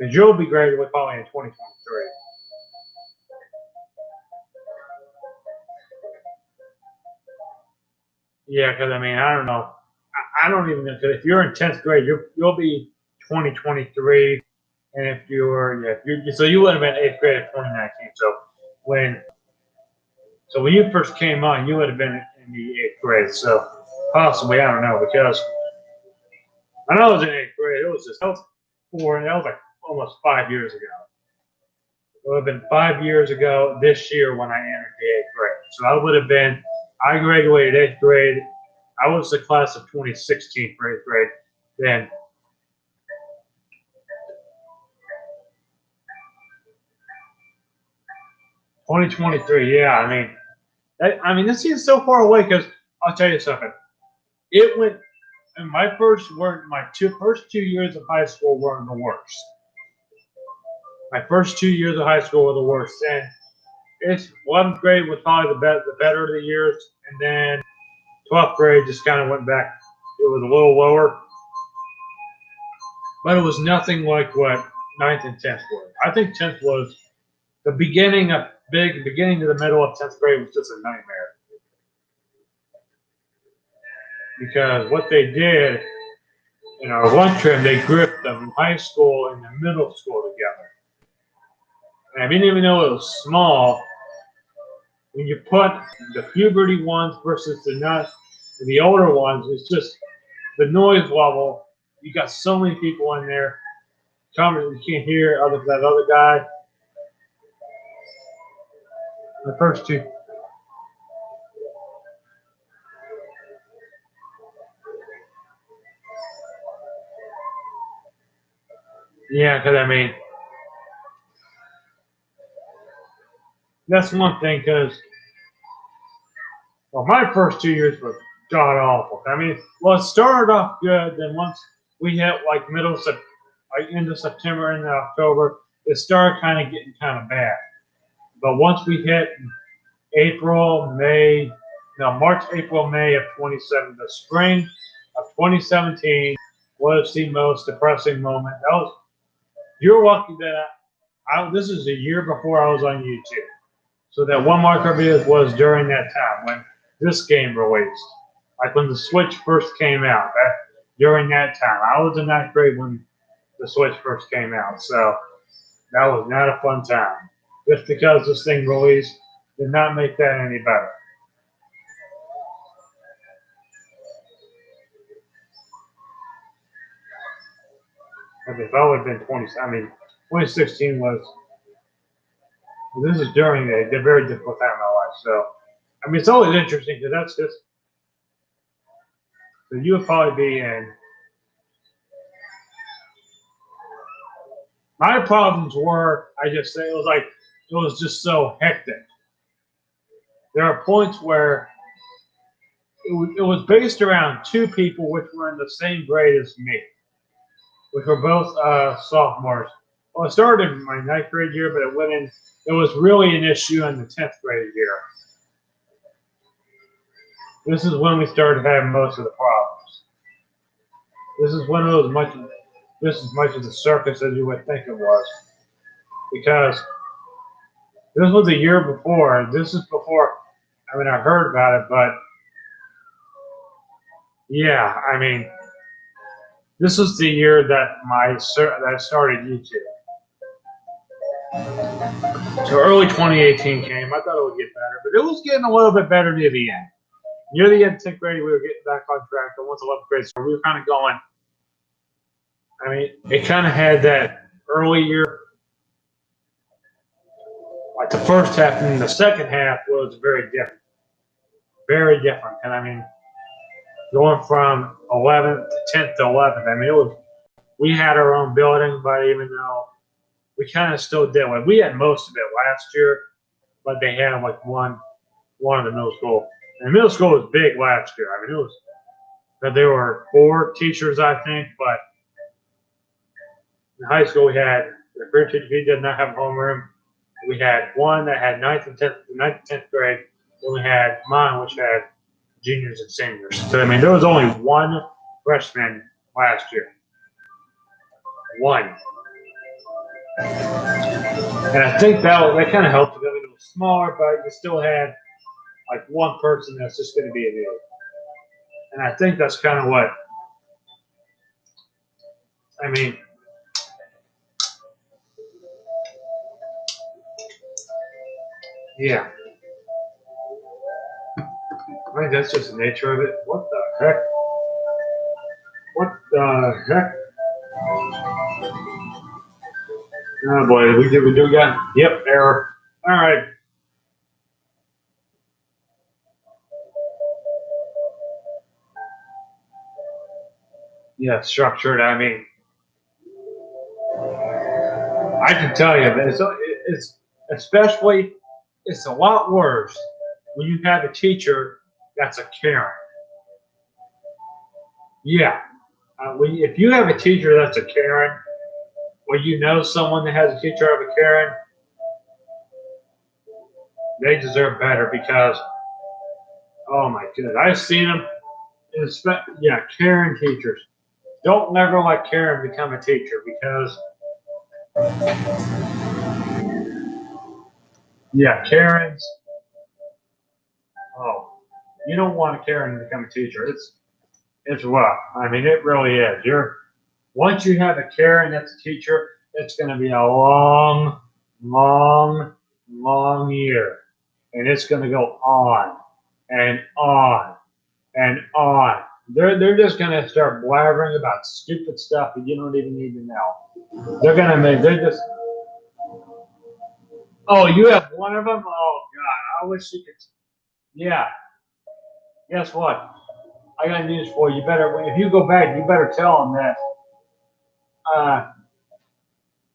Joby grade, we're probably in 2023. Yeah, because I mean, I don't know. I don't even know. Cause if you're in 10th grade, you'll be 2023, and if so you would have been 8th grade of 2019. When when you first came on, you would have been in the 8th grade. So possibly, I don't know, because I know I was in 8th grade. That was that was like almost 5 years ago. It would have been 5 years ago this year when I entered the 8th grade. So I graduated 8th grade. I was the class of 2016 for 8th grade. Then 2023, yeah. I mean, this seems so far away because I'll tell you something. It went. And my first first 2 years of high school were the worst. My first 2 years of high school were the worst. And it's 11th grade was probably the better of the years, and then 12th grade just kind of went back. It was a little lower, but it was nothing like what 9th and 10th were. I think 10th was the beginning to the middle of 10th grade was just a nightmare. Because what they did in our lunchroom, they grouped the high school and the middle school together. And I didn't even know it was small. When you put the puberty ones versus the older ones, it's just the noise level. You got so many people in there. You can't hear that other guy. The first two. Yeah, because I mean, that's one thing. Because my first 2 years were god awful. I mean, well, it started off good. Then once we hit like end of September and October, it started kind of getting kind of bad. But once we hit March, April, May of 27, the spring of 2017 was the most depressing moment. You're lucky that this is a year before I was on YouTube. So that one marker video was during that time when this game released. Like when the Switch first came out. During that time. I was in 9th grade when the Switch first came out. So that was not a fun time. Just because this thing released did not make that any better. If I would have been 2016 was. This is during a very difficult time in my life. So, I mean, it's always interesting because that's just. So you would probably be in. My problems were, I just say, it was just so hectic. There are points where it was based around two people which were in the same grade as me, which were both sophomores. Well, it started in my 9th grade year, but it was really an issue in the 10th grade year. This is when we started having most of the problems. This is when it was just as much of the circus as you would think it was. Because this was a year before. This is before, I mean, I heard about it, but yeah, I mean, this was the year that I started YouTube. So early 2018 came. I thought it would get better, but it was getting a little bit better near the end. Near the end of 10th grade, we were getting back on track. But once 11th grade started, we were kind of going. I mean, it kind of had that early year, like the first half, and the second half was very different. Very different. And I mean, going from 11th to 10th to 11th, I mean, we had our own building, but even though we kind of still did, like, we had most of it last year, but they had like one in the middle school. And the middle school was big last year. I mean, it was that there were 4 teachers, I think, but in high school we had the first teacher, he did not have a homeroom. We had one that had 9th and 10th grade. Then we had mine, which had juniors and seniors. So I mean, there was only one freshman last year. One. And I think that kind of helped because it was smaller, but you still had like one person that's just going to be an idiot. And I think that's kind of what, I mean, yeah. I think that's just the nature of it. What the heck? What the heck? Oh boy, we do again. Yep, error. All right. Yeah, structured. I mean, I can tell you that it's especially it's a lot worse when you have a teacher that's a Karen. Yeah, if you have a teacher that's a Karen, or you know someone that has a teacher of a Karen, they deserve better because, oh my goodness, I've seen them. Yeah, Karen teachers. Don't never let Karen become a teacher because, yeah, Karens. Oh, you don't want a Karen to become a teacher. It's rough. I mean, it really is. Once you have a Karen that's a teacher, it's going to be a long, long, long year, and it's going to go on and on and on. They're just going to start blabbering about stupid stuff that you don't even need to know. They're just. Oh, you have one of them? Oh God, I wish you could. Yeah. Guess what? I got news for you. If you go back, you better tell them that.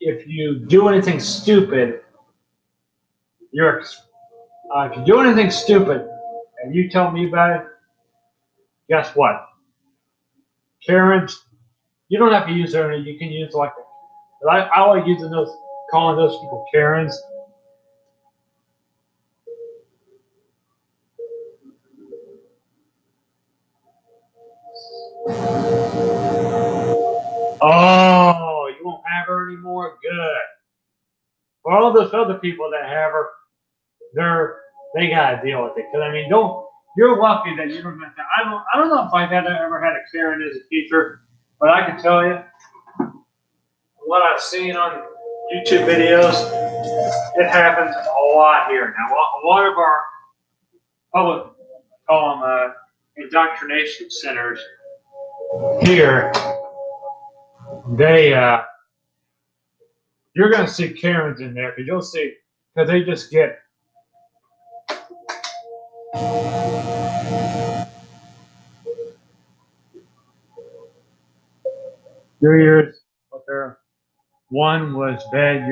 If you do anything stupid, if you do anything stupid and you tell me about it, guess what? Karens, you don't have to use her. You can use I like calling those people Karens. Oh, you won't have her anymore? Good. For all those other people that have her, they gotta deal with it. Because I mean, you're lucky that you don't have to. I don't know if I've ever had a Karen as a teacher, but I can tell you what I've seen on YouTube videos, it happens a lot here. Now, a lot of our public, call them indoctrination centers here, you're going to see Karens in there because they just get. Your ears, okay. One was bad.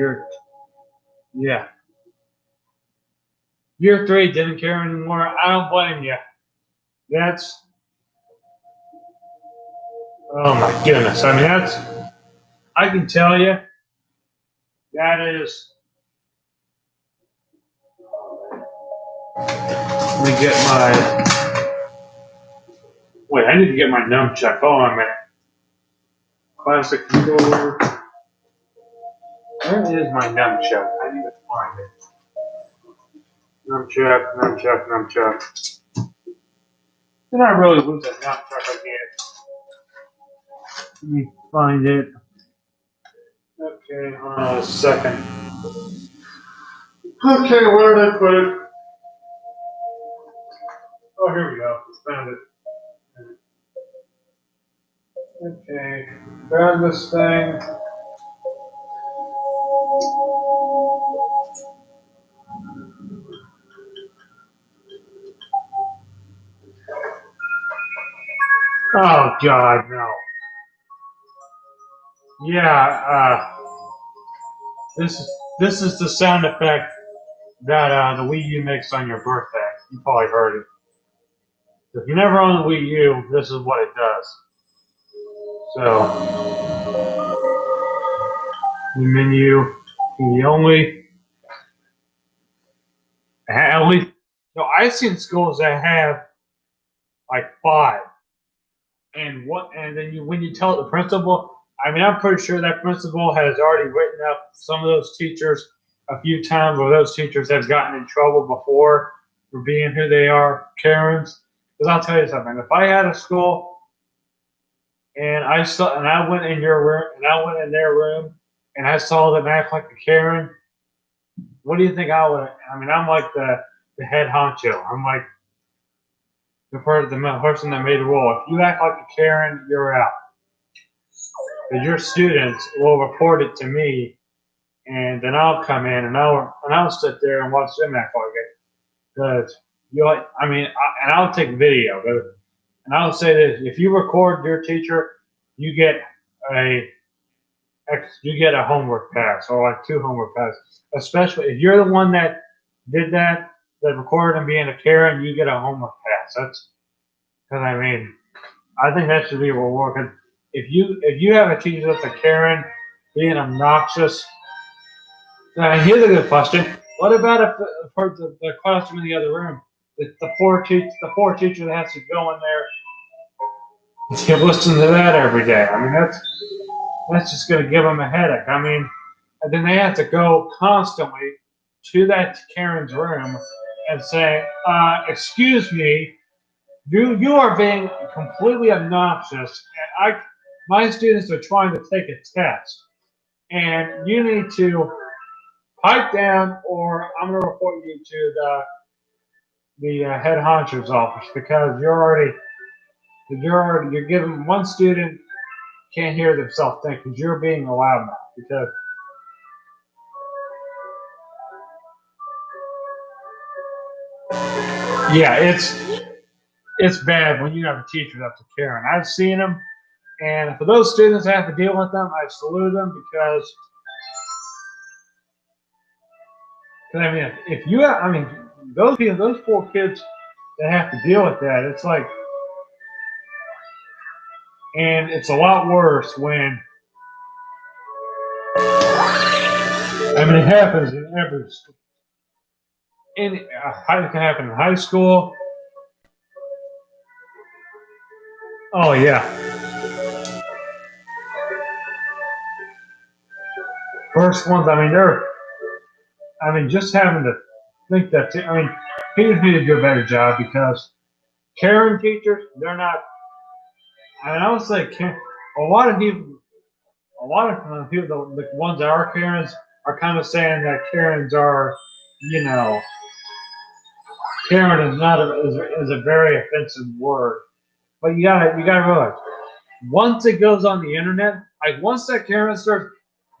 Yeah. Year 3 didn't care anymore. I don't blame you. Oh my goodness. I mean, I can tell you, that is, let me get my Wait, I need to get my nunchuck. Hold on a minute. Classic keyboard. Where is my nunchuck? I need to find it. Nunchuck. Did I really lose that nunchuck again? Let me find it. Okay, hold on a second. Okay, where did I put it? Oh, here we go. Found it. Okay, found this thing. Oh God, no. Yeah, this is the sound effect that the Wii U makes on your birthday. You probably heard it. If you never own the Wii U, this is what it does. So, the menu, the only, at least, no, I've seen schools that have like 5. And then when you tell the principal, I mean, I'm pretty sure that principal has already written up some of those teachers a few times, where those teachers have gotten in trouble before for being who they are, Karens. Because I'll tell you something, if I had a school and I went in your room and I went in their room and I saw them act like a Karen, what do you think I would? I mean, I'm like the head honcho. I'm like the person that made the rule. If you act like a Karen, you're out. Because your students will report it to me, and then I'll come in and I'll sit there and watch them act like it. Because and I'll take video. And I'll say this: if you record your teacher, you get a homework pass, or like 2 homework passes. Especially if you're the one that did that recorded them being a Karen, you get a homework pass. That's because I think that should be a reward. Cause if you have a teacher that's a Karen, being obnoxious, here's a good question: what about if the classroom in the other room, the four teacher that has to go in there to listen to that every day? I mean, that's just going to give them a headache. I mean, and then they have to go constantly to that Karen's room and say, "Excuse me, you are being completely obnoxious, and my students are trying to take a test, and you need to pipe down, or I'm going to report you to the head honcho's office, because you're giving one student can't hear themselves think because you're being a loudmouth." Because yeah, it's bad when you have a teacher that's a Karen. I've seen them, and for those students that have to deal with them, I salute them, because I mean, if you, I mean, those poor kids that have to deal with that, it's like, and it's a lot worse when, I mean, it happens in every school. It can happen in high school. Oh yeah, first ones. I mean, just having to think that. I mean, teachers need to do a better job, because Karen teachers, they're not. I would say a lot of people, the ones that are Karens, are kind of saying that Karens are, you know, Karen is not is a very offensive word. But you gotta realize, once it goes on the internet, like once that Karen starts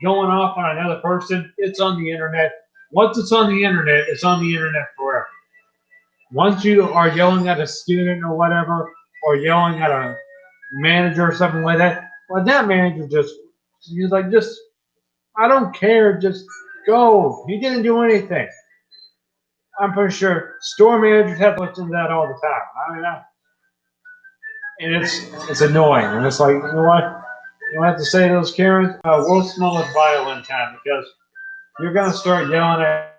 going off on another person, it's on the internet. Once it's on the internet, it's on the internet forever. Once you are yelling at a student or whatever, or yelling at a manager or something like that, well, that manager he's like, I don't care, just go. He didn't do anything. I'm pretty sure store managers have to listen to that all the time. I mean, and it's annoying. And it's like, you know what? You don't have to say those Karens. We'll smell it violin time, because you're gonna start yelling at.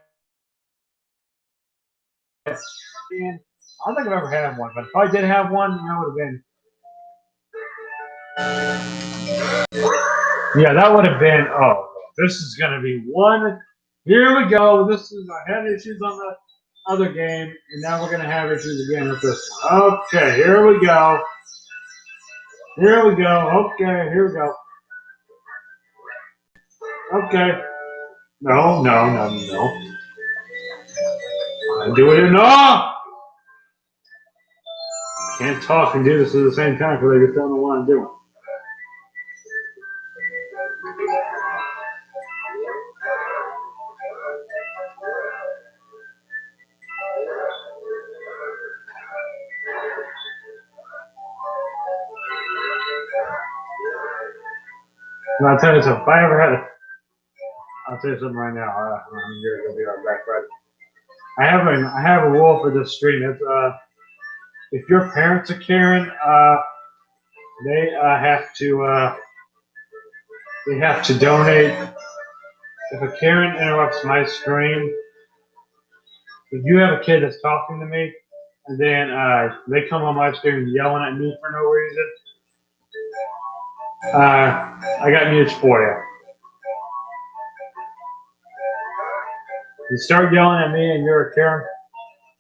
And I don't think I've ever had one, but if I did have one, that would have been Yeah, that would have been. Oh, this is gonna be one. Here we go. This is. I had issues on the other game, and now we're gonna have issues again with this one. Okay, here we go. Here we go. Okay, here we go. Okay. No, no, no, no. I'm doing it. No! Can't talk and do this at the same time because I just don't know what I'm doing. And I'll tell you something. If I ever had a, I'll tell you something right now. I'm here. I'll be right back. But I have a rule for this stream. It's if your parents are Karen, they they have to donate. If a Karen interrupts my stream, if you have a kid that's talking to me, and then they come on my stream yelling at me for no reason, I got news for you. You start yelling at me, and you're a Karen.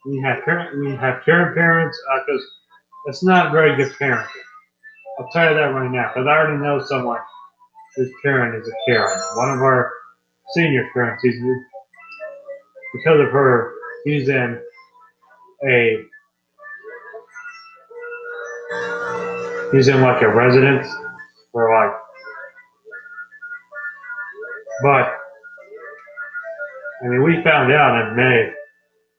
We have Karen parents because it's not very good parenting. I'll tell you that right now because I already know someone whose parent is a Karen. One of our senior parents. Because of her, he's in like a residence for like, but I mean, we found out in May.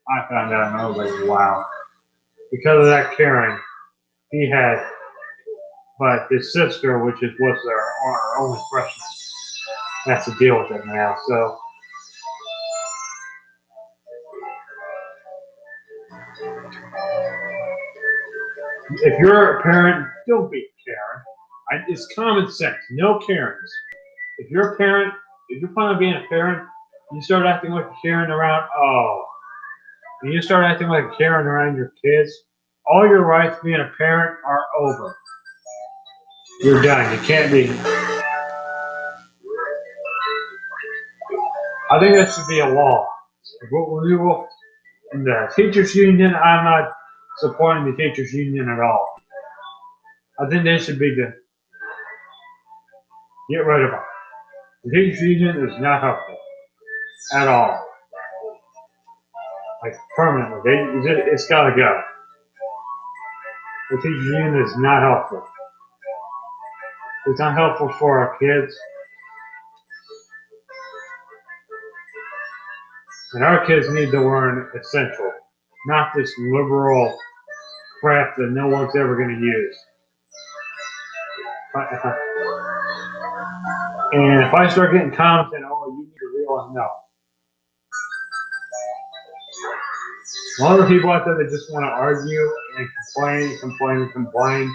I found out and I was like, wow. Because of that Karen, he had, but his sister, which was our only freshman, has to deal with it now. So if you're a parent, don't be a Karen. It's common sense. No Karens. If you're a parent, if you're planning on being a parent, you start acting like a Karen around, and you start acting like a Karen around your kids, all your rights being a parent are over. You're done. You can't be. I think that should be a law. In the teachers union, I'm not supporting the teachers union at all. I think they should be to get rid of them. The teachers union is not helpful at all. Like permanently, it's got to go. The teachers union is not helpful. It's not helpful for our kids. And our kids need to learn essential, not this liberal crap that no one's ever going to use. And if I start getting comments saying, oh, you need to realize, no. A lot of people out there that just want to argue and complain.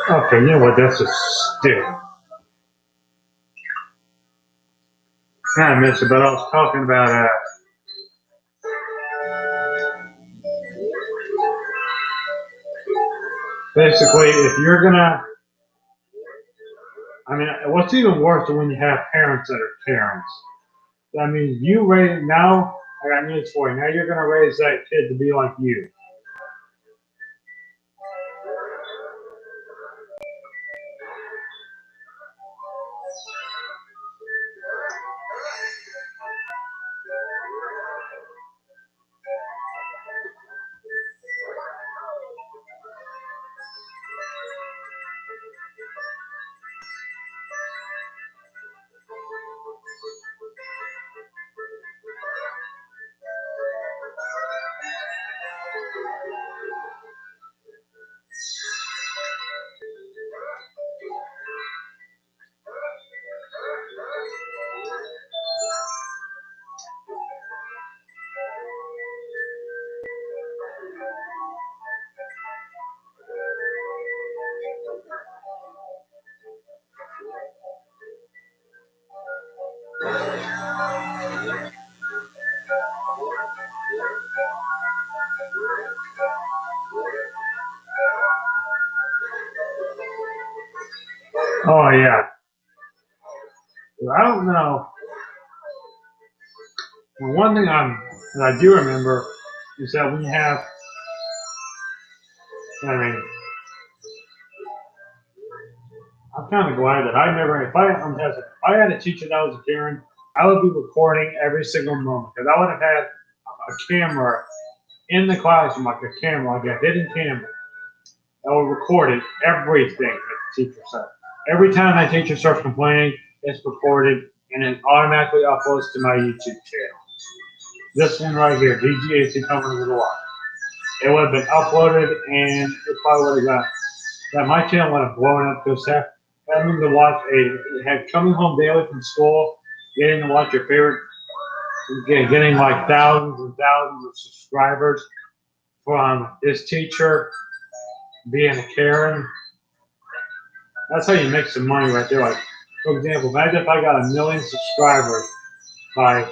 Okay, you know what? That's just stupid. Kind of missed it, but I was talking about basically if you're gonna, I mean, what's even worse is when you have parents that are Karens. I mean, you raise now. I got news for you. Now you're gonna raise that kid to be like you. Oh yeah. I don't know. Well, one thing that I do remember is that we have. I mean, I'm kind of glad that I never. If I had a teacher that was a Karen, I would be recording every single moment because I would have had a camera in the classroom, like a camera, like a hidden camera. I would record it, everything that the teacher said. Every time that teacher starts complaining, it's recorded and it automatically uploads to my YouTube channel. This one right here, DGAC Coming with a Lot. It would have been uploaded and it probably would have my channel would have blown up because having to watch coming home daily from school, getting to watch your favorite, getting like thousands and thousands of subscribers from this teacher being a Karen. That's how you make some money right there. Like, for example, imagine if I got 1 million subscribers by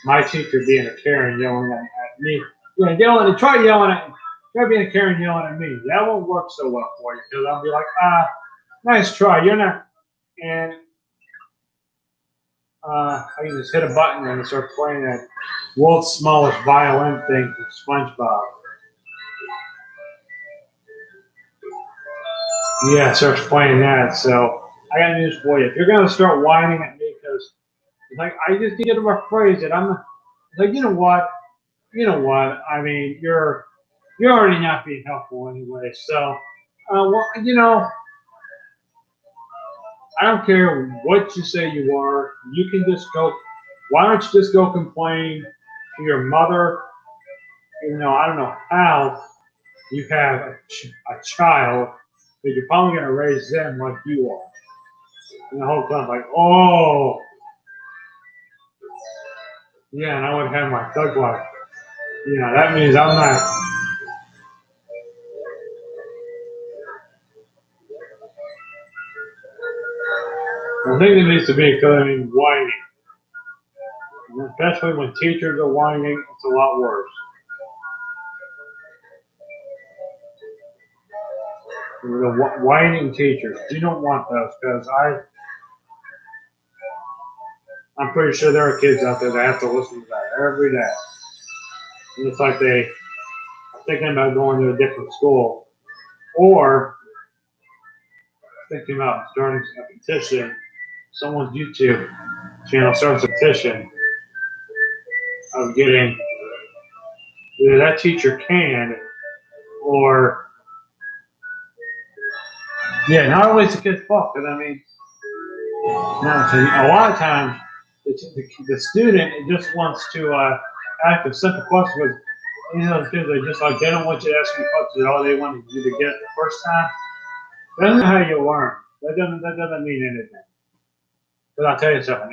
my teacher being a Karen yelling at me. Yeah, try being a Karen yelling at me. That won't work so well for you because I'll be like, nice try. You're not. And I can just hit a button and start playing that world's smallest violin thing from SpongeBob. Yeah, it starts playing that. So I got news for you. If you're gonna start whining at me because it's like I just need to rephrase it. I'm like, you know what? I mean, you're already not being helpful anyway. So, well, I don't care what you say you are. You can just go. Why don't you just go complain to your mother? I don't know how you have a child, but you're probably going to raise them like you are. And the whole time, like, oh, yeah, and I would have my thug life. That means I'm not. I think there needs to be whining. And especially when teachers are whining, it's a lot worse. The whining teachers, you don't want those because I'm pretty sure there are kids out there that have to listen to that every day. And it's like they are thinking about going to a different school or thinking about starting a petition. Someone's YouTube channel starts a petition of getting either that teacher canned or, yeah, not always the kid's fault. Because, a lot of times the student just wants to ask a simple question because those kids are just like, they don't want you to ask them questions. All they want you to get it the first time. That's not how you learn. That doesn't mean anything. But I'll tell you something.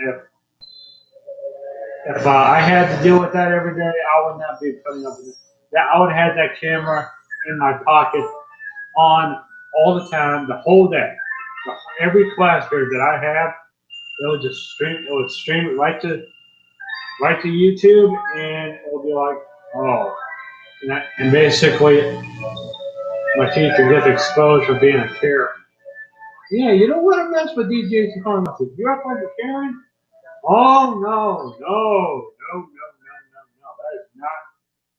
If I had to deal with that every day, I would not be putting up with that. I would have that camera in my pocket on all the time, the whole day. Every class period that I have, it would just stream. It would stream it right to YouTube, and it would be like, oh, and basically, my teacher gets exposed for being a Karen. Yeah, you don't want to mess with DJs and calling us. You act like a Karen? Oh no. That is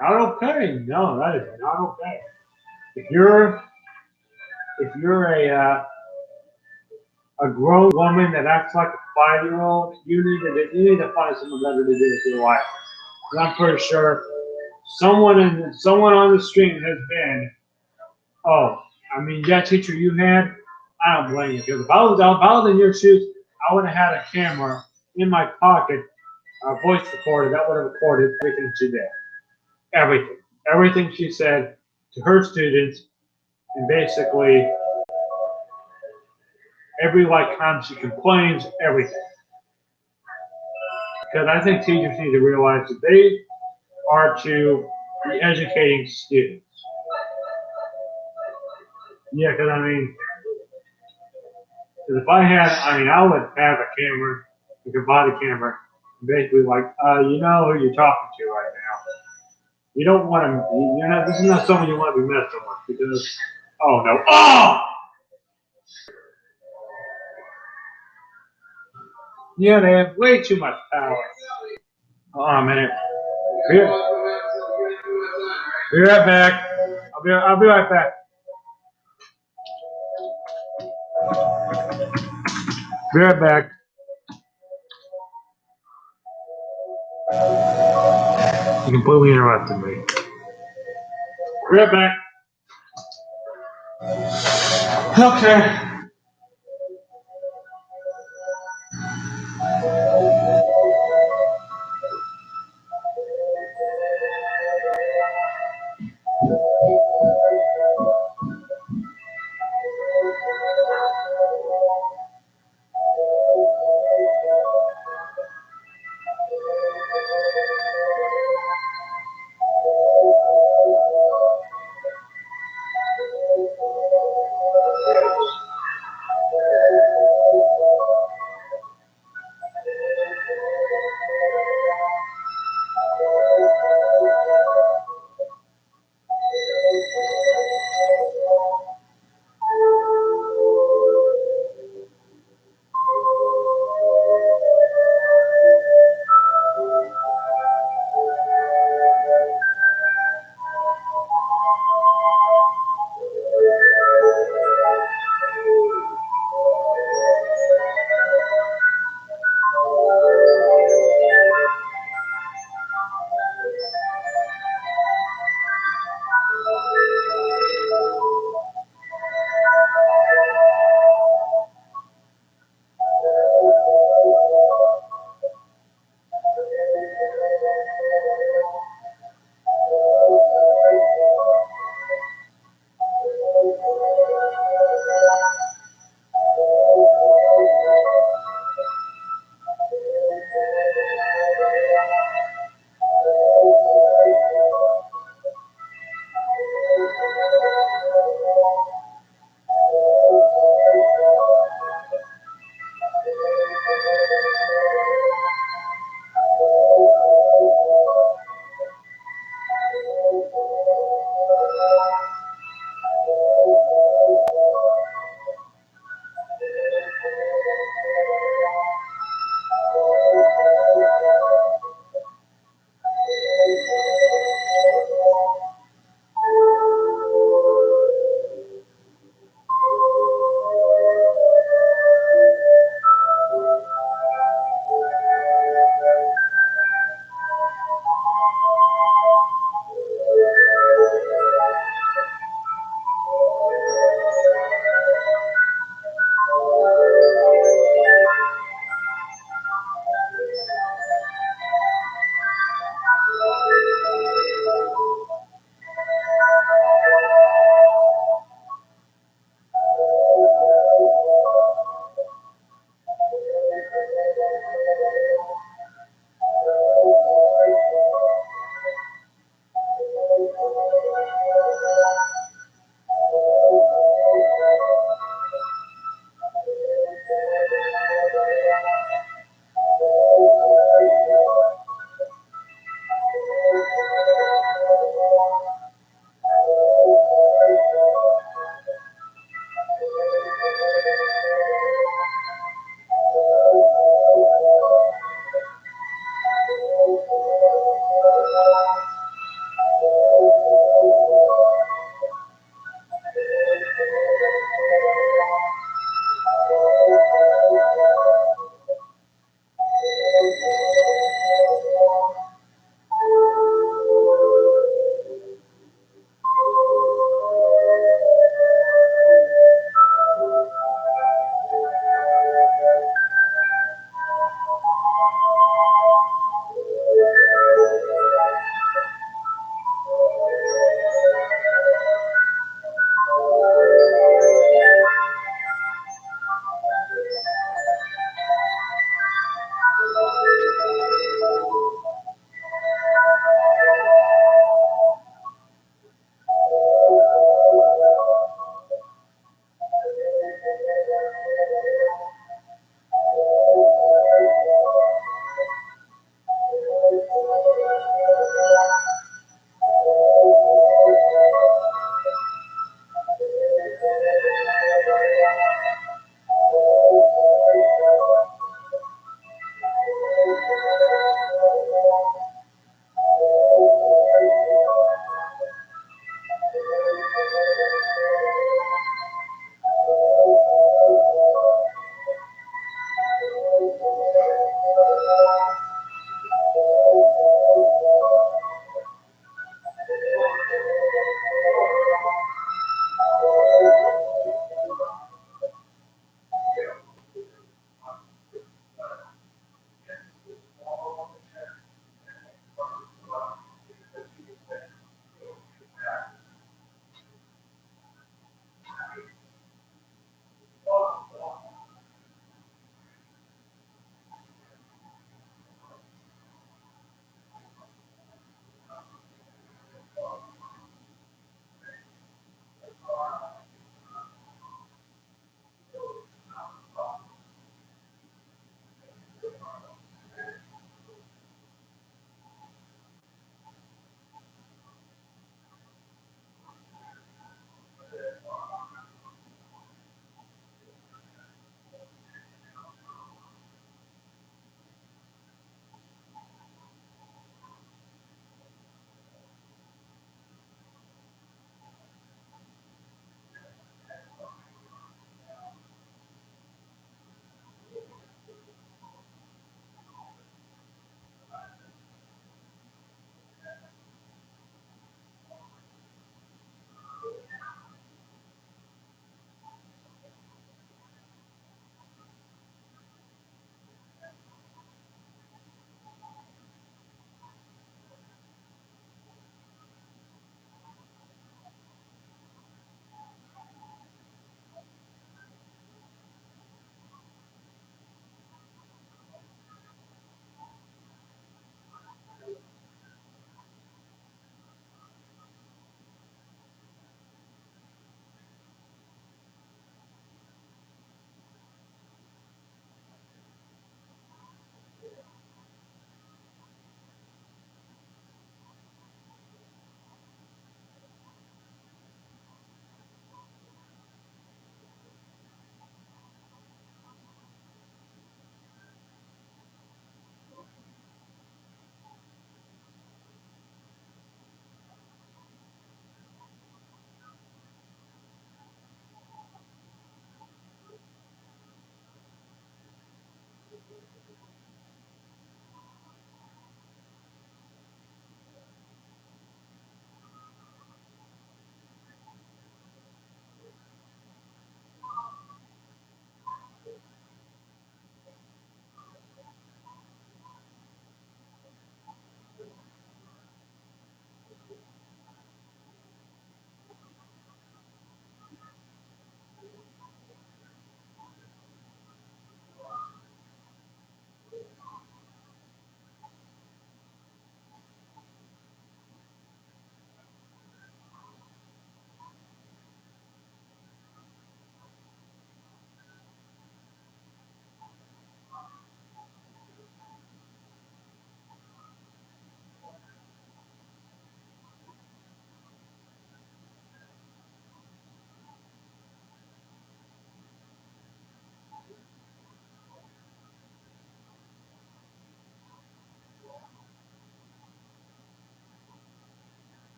not okay. No, that is not okay. If you're a grown woman that acts like a 5-year-old, you need to find something better to do with your life. And I'm pretty sure someone on the street has been. Oh, that teacher you had, I don't blame you. Because if I was in your shoes, I would have had a camera in my pocket, a voice recorder that would have recorded everything she did. Everything she said to her students, and basically every time she complains, everything. Because I think teachers need to realize that they are to be educating students. Yeah, because if I had, I would have a camera, like a body camera, basically like, you know who you're talking to right now. You don't want to, this is not someone you want to be messing with because, oh no, oh! Yeah, they have way too much power. Hold on a minute. Be right back. I'll be right back. Be right back. You completely interrupted me. Be right back. Okay.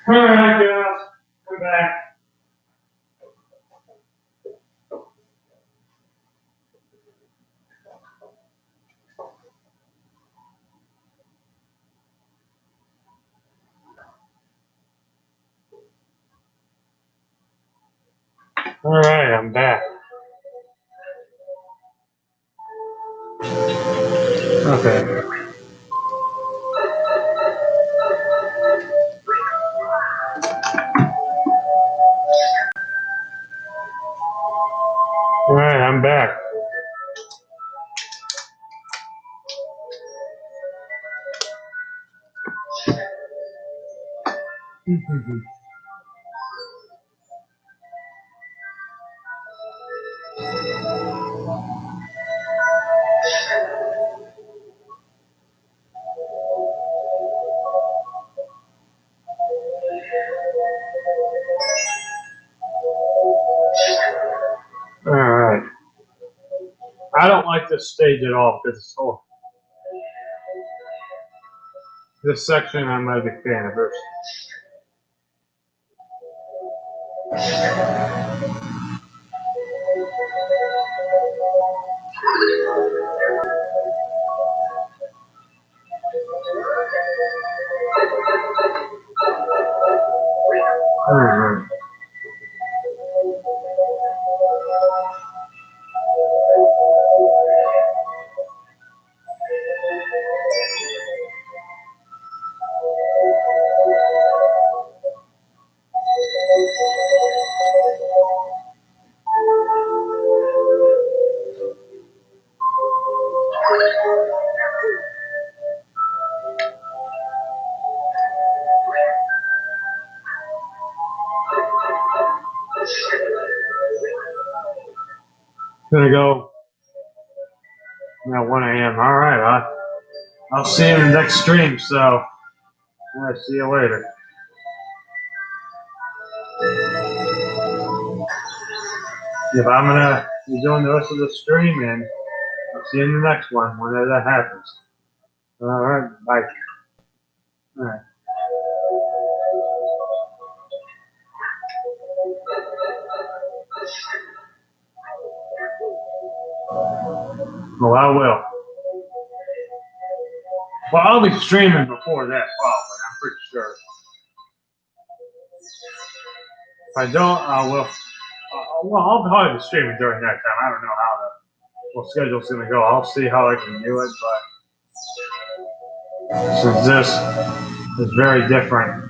Alright, guys. I'm back. Alright, I'm back. Okay. Alright, I'm back. Alright. I don't like this stage at all because it's whole. This section I'm not a big fan of. Alright. Gonna go now 1 a.m. Alright, I'll see you in the next stream, so I'll see you later. If I'm gonna be doing the rest of the stream and I'll see you in the next one whenever that happens. Alright, bye. Alright. Well, I will. Well, I'll be streaming before that, probably. I'm pretty sure. If I don't, I will. Well, I'll probably be streaming during that time. I don't know how the schedule's going to go. I'll see how I can do it, but since this is very different.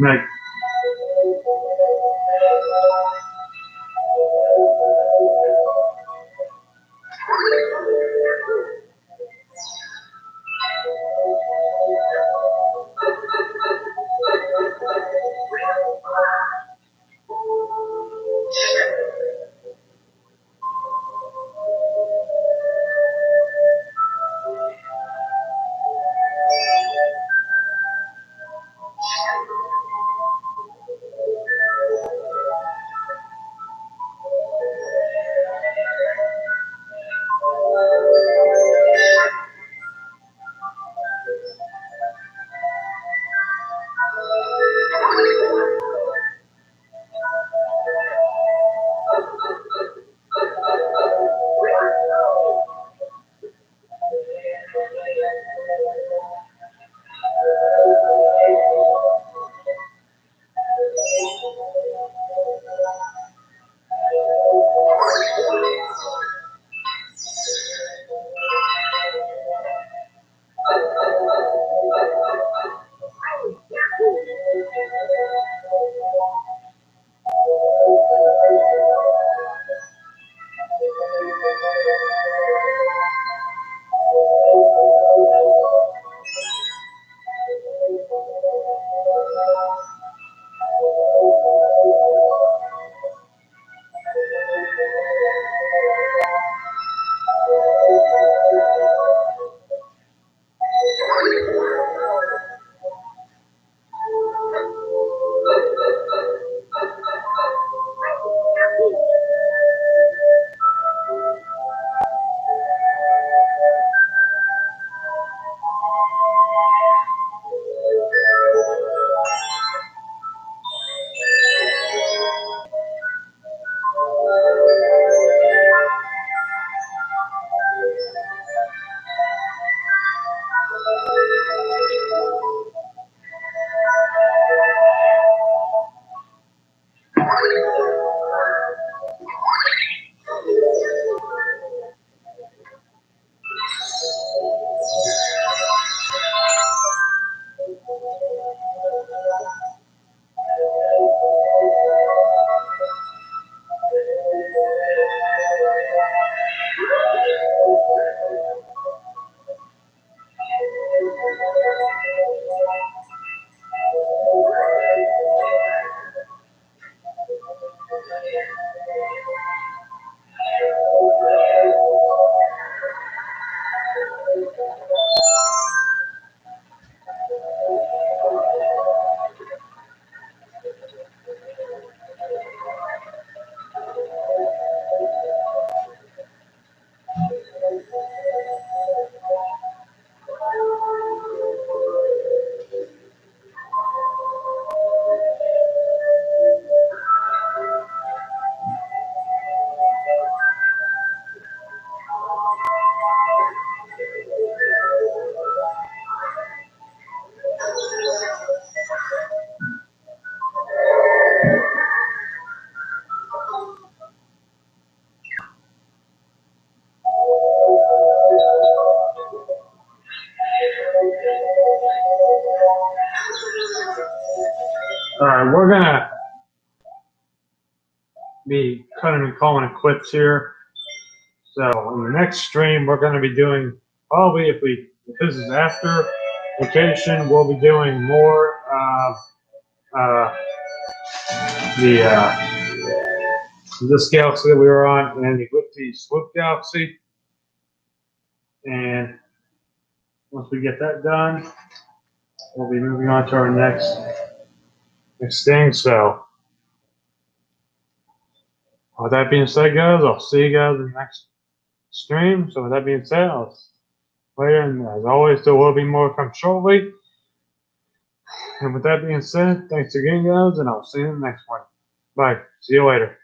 Like, Alright, we're gonna be cutting and calling it quits here. So in the next stream, we're gonna be doing, probably if this is after vacation, we'll be doing more this galaxy that we were on, and with the Swoop Galaxy. And once we get that done, we'll be moving on to our next thing. So with that being said, guys, I'll see you guys in the next stream. So with that being said, I'll see you later, and as always, there will be more come shortly. And with that being said, thanks again, guys, and I'll see you in the next one. Bye. See you later.